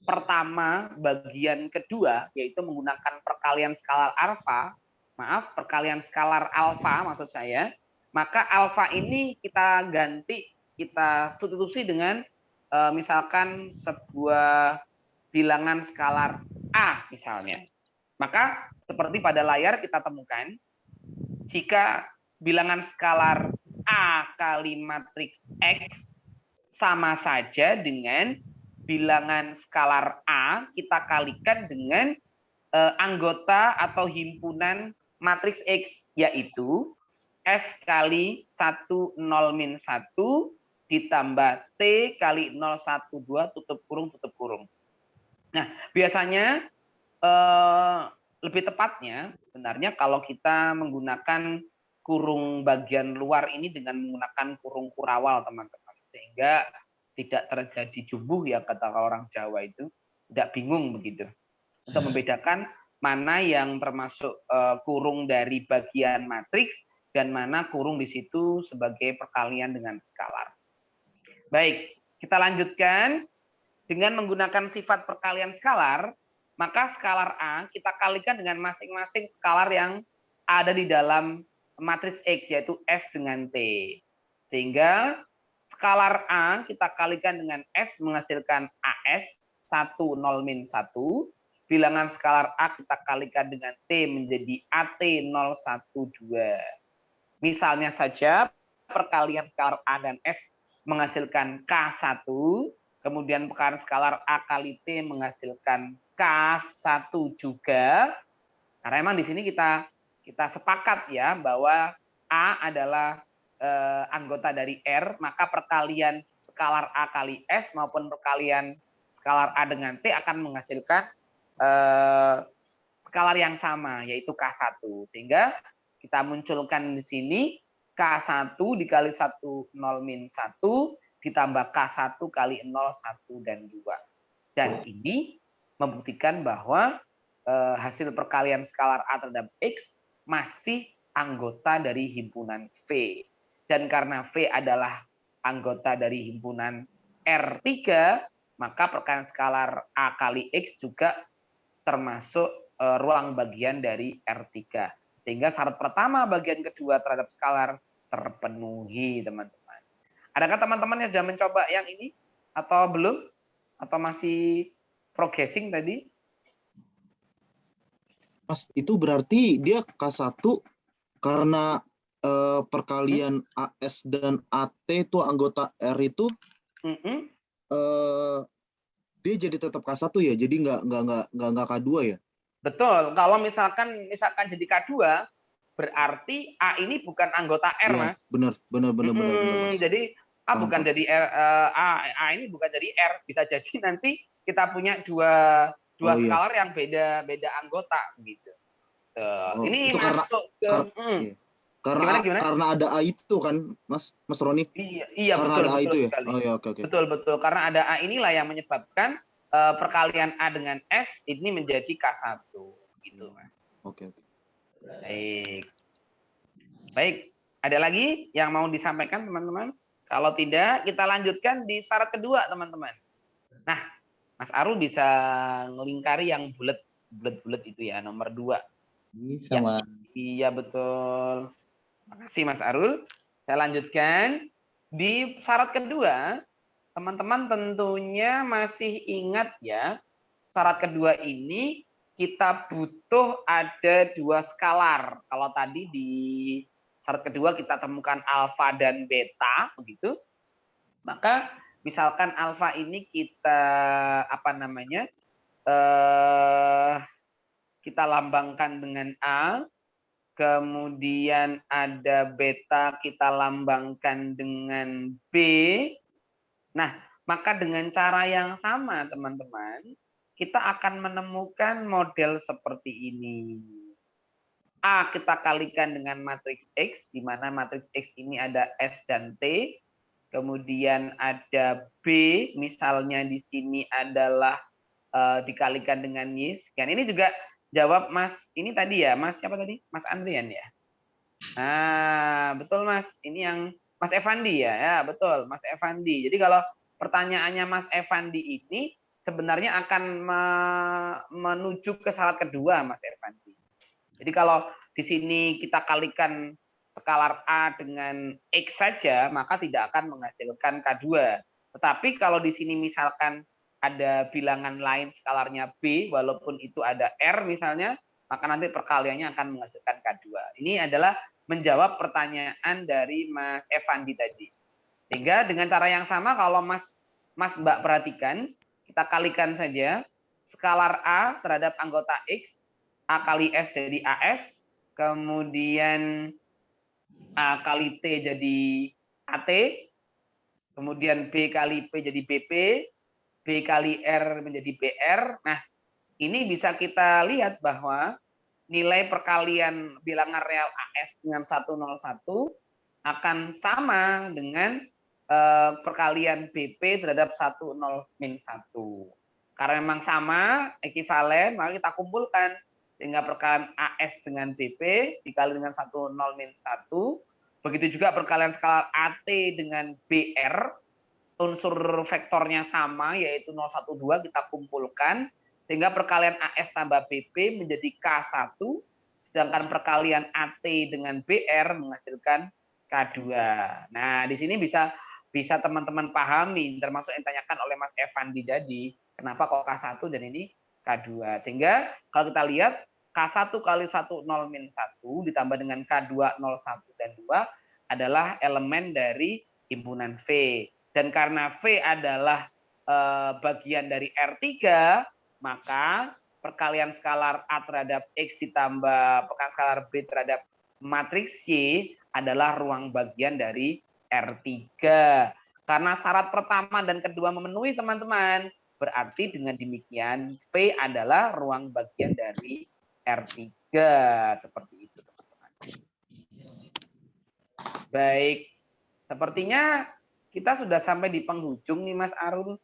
pertama bagian kedua, yaitu menggunakan perkalian skalar alfa, maksud saya, maka alfa ini kita ganti, kita substitusi dengan misalkan sebuah bilangan skalar A misalnya. Maka seperti pada layar kita temukan, jika bilangan skalar A kali matriks X sama saja dengan bilangan skalar A kita kalikan dengan anggota atau himpunan matriks X, yaitu S kali 1, 0, min 1 ditambah T kali 0, 1, 2, tutup kurung. Nah, biasanya lebih tepatnya sebenarnya kalau kita menggunakan kurung bagian luar ini dengan menggunakan kurung kurawal, teman-teman. Sehingga tidak terjadi jumbuh ya, kata orang Jawa itu, tidak bingung begitu. Untuk membedakan mana yang termasuk kurung dari bagian matriks dan mana kurung di situ sebagai perkalian dengan skalar. Baik, kita lanjutkan. Dengan menggunakan sifat perkalian skalar, maka skalar A kita kalikan dengan masing-masing skalar yang ada di dalam matriks X, yaitu S dengan T. Sehingga skalar A kita kalikan dengan S menghasilkan AS 1, 0, min 1. Bilangan skalar A kita kalikan dengan T menjadi AT 0, 1, 2. Misalnya saja perkalian skalar A dan S menghasilkan K1, kemudian perkalian skalar A kali T menghasilkan K1 juga. Karena memang di sini kita sepakat ya bahwa A adalah anggota dari R, maka perkalian skalar A kali S maupun perkalian skalar A dengan T akan menghasilkan skalar yang sama, yaitu K1. Sehingga kita munculkan di sini K1 dikali 1, 0, min 1, ditambah K1 kali 0, 1, dan 2. Dan ini membuktikan bahwa hasil perkalian skalar A terhadap X masih anggota dari himpunan V. Dan karena V adalah anggota dari himpunan R3, maka perkalian skalar A kali X juga termasuk ruang bagian dari R3. Sehingga syarat pertama bagian kedua terhadap skalar terpenuhi, teman-teman. Adakah teman-teman yang sudah mencoba yang ini? Atau belum? Atau masih progressing tadi? Mas, itu berarti dia K1 karena perkalian AS dan AT itu anggota R itu dia jadi tetap K1 ya, jadi nggak K2 ya? Betul. Kalau misalkan jadi K2, berarti A ini bukan anggota R, Ya, Mas. benar, Mas. Jadi A bukan dari R, A ini bukan dari R. Bisa jadi nanti kita punya dua skalar yang beda anggota gitu. Ini itu masuk ke karena ada A itu kan, Mas Roni? Iya, karena betul, ada A itu ya. sekali. Oh ya, oke. Betul. Karena ada A inilah yang menyebabkan perkalian A dengan S ini menjadi K1 gitu, Mas. Oke. Baik. Ada lagi yang mau disampaikan, teman-teman? Kalau tidak, kita lanjutkan di syarat kedua, teman-teman. Nah, Mas Arul bisa ngelingkari yang bulat itu ya, nomor 2. Bisa, Mas. Iya, betul. Makasih, Mas Arul. Saya lanjutkan. Di syarat kedua, teman-teman tentunya masih ingat ya, syarat kedua ini kita butuh ada 2 skalar. Kalau tadi di syarat kedua kita temukan alfa dan beta, begitu. Maka misalkan alfa ini kita kita lambangkan dengan A, kemudian ada beta kita lambangkan dengan B. Nah, maka dengan cara yang sama, teman-teman, kita akan menemukan model seperti ini. A kita kalikan dengan matriks X, di mana matriks X ini ada S dan T. Kemudian ada B, misalnya di sini adalah dikalikan dengan Y. Sekian. Ini juga jawab Mas, ini tadi ya, Mas siapa tadi? Mas Andrian ya? Nah, betul Mas. Ini yang Mas Evandi ya, betul Mas Evandi. Jadi kalau pertanyaannya Mas Evandi ini sebenarnya akan menuju ke syarat kedua, Mas Evandi. Jadi kalau di sini kita kalikan skalar A dengan X saja, maka tidak akan menghasilkan K2. Tetapi kalau di sini misalkan ada bilangan lain skalarnya B, walaupun itu ada R misalnya, maka nanti perkaliannya akan menghasilkan K2. Ini adalah menjawab pertanyaan dari Mas Evandi tadi. Sehingga dengan cara yang sama, kalau Mas Mbak perhatikan, kita kalikan saja skalar A terhadap anggota X, A kali S jadi AS, kemudian A kali T jadi AT, kemudian B kali P jadi BP, B kali R menjadi BR. Nah, ini bisa kita lihat bahwa nilai perkalian bilangan real AS dengan 101 akan sama dengan perkalian BP terhadap 10 min 1. Karena memang sama, ekivalen, maka kita kumpulkan. Sehingga perkalian AS dengan BP dikali dengan 10 min 1. Begitu juga perkalian skalar AT dengan BR, unsur vektornya sama, yaitu 012, kita kumpulkan. Sehingga perkalian AS tambah BP menjadi K1, sedangkan perkalian AT dengan BR menghasilkan K2. Nah, di sini bisa teman-teman pahami, termasuk yang ditanyakan oleh Mas Evandi tadi, kenapa kok K1 dan ini K2. Sehingga kalau kita lihat, K1 kali 10 min 1 ditambah dengan K2 01 dan 2 adalah elemen dari himpunan V. Dan karena V adalah bagian dari R3, maka perkalian skalar A terhadap X ditambah perkalian skalar B terhadap matriks Y adalah ruang bagian dari R3. Karena syarat pertama dan kedua memenuhi, teman-teman, Berarti dengan demikian P adalah ruang bagian dari R3. Seperti itu, teman-teman. Baik, sepertinya kita sudah sampai di penghujung nih, Mas Arul.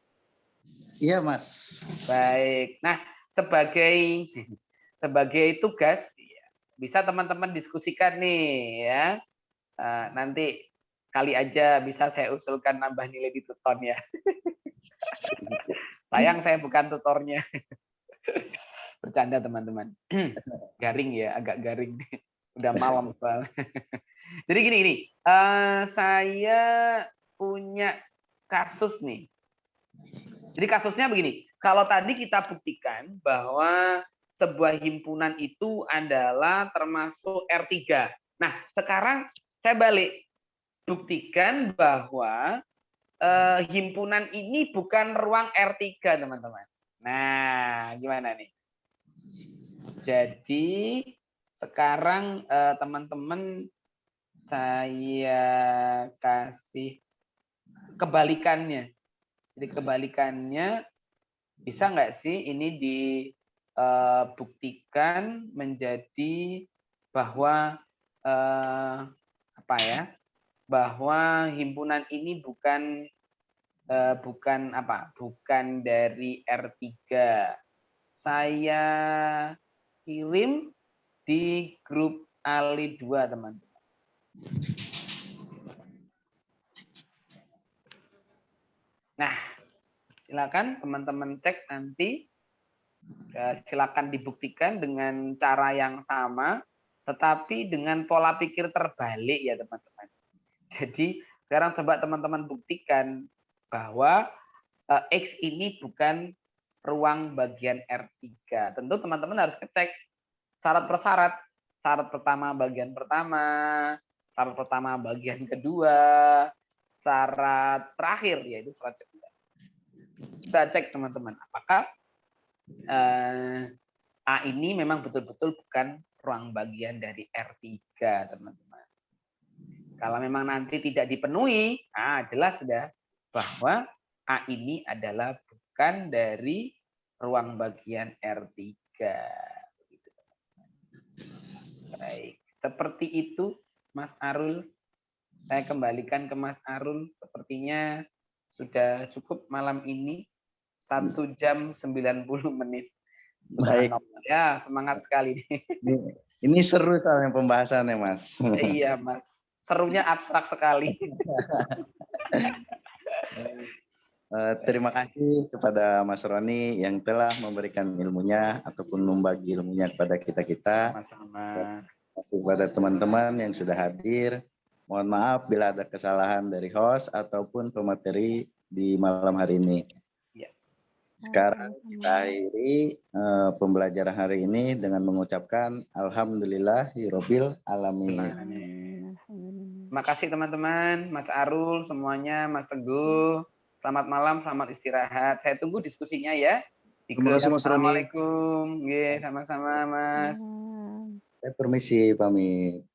Iya, Mas. Baik. Nah, sebagai tugas bisa teman-teman diskusikan nih ya. Nanti kali aja bisa saya usulkan nambah nilai di tuton ya. Sayang saya bukan tutornya. Bercanda teman-teman. Garing ya, agak garing. Udah malam soalnya. Jadi gini, saya punya kasus nih. Jadi kasusnya begini, kalau tadi kita buktikan bahwa sebuah himpunan itu adalah termasuk R3. Nah, sekarang saya balik. Buktikan bahwa himpunan ini bukan ruang R3, teman-teman. Nah, gimana nih? Jadi, sekarang teman-teman saya kasih kebalikannya. Jadi kebalikannya, bisa nggak sih ini dibuktikan menjadi bahwa bahwa himpunan ini bukan dari R3. Saya kirim di grup Ali 2, teman-teman. Nah, silakan teman-teman cek nanti. Silakan dibuktikan dengan cara yang sama, tetapi dengan pola pikir terbalik ya teman-teman. Jadi sekarang coba teman-teman buktikan bahwa X ini bukan ruang bagian R3. Tentu teman-teman harus ngecek syarat persyarat. Syarat pertama bagian pertama, syarat pertama bagian kedua, syarat terakhir yaitu syarat kedua. Kita cek teman-teman apakah A ini memang betul-betul bukan ruang bagian dari R3, teman-teman. Kalau memang nanti tidak dipenuhi, jelas sudah bahwa A ini adalah bukan dari ruang bagian R3. Begitu, teman-teman. Baik, seperti itu Mas Arul. Saya kembalikan ke Mas Arul. Sepertinya sudah cukup malam ini. 1 jam 90 menit. Baik. Ya, semangat sekali nih. Ini seru soalnya pembahasannya, Mas. Iya, Mas. Serunya abstrak sekali. Terima kasih kepada Mas Roni yang telah memberikan ilmunya ataupun membagi ilmunya kepada kita-kita. Sama-sama. Terima kasih kepada teman-teman yang sudah hadir. Mohon maaf bila ada kesalahan dari host ataupun pemateri di malam hari ini. Sekarang kita akhiri pembelajaran hari ini dengan mengucapkan Alhamdulillahirabbil alamin. Terima kasih teman-teman, Mas Arul, semuanya, Mas Teguh. Selamat malam, selamat istirahat. Saya tunggu diskusinya ya. Terima kasih, Mas Roni. Assalamualaikum. Sama-sama, Mas. Saya permisi, pamit.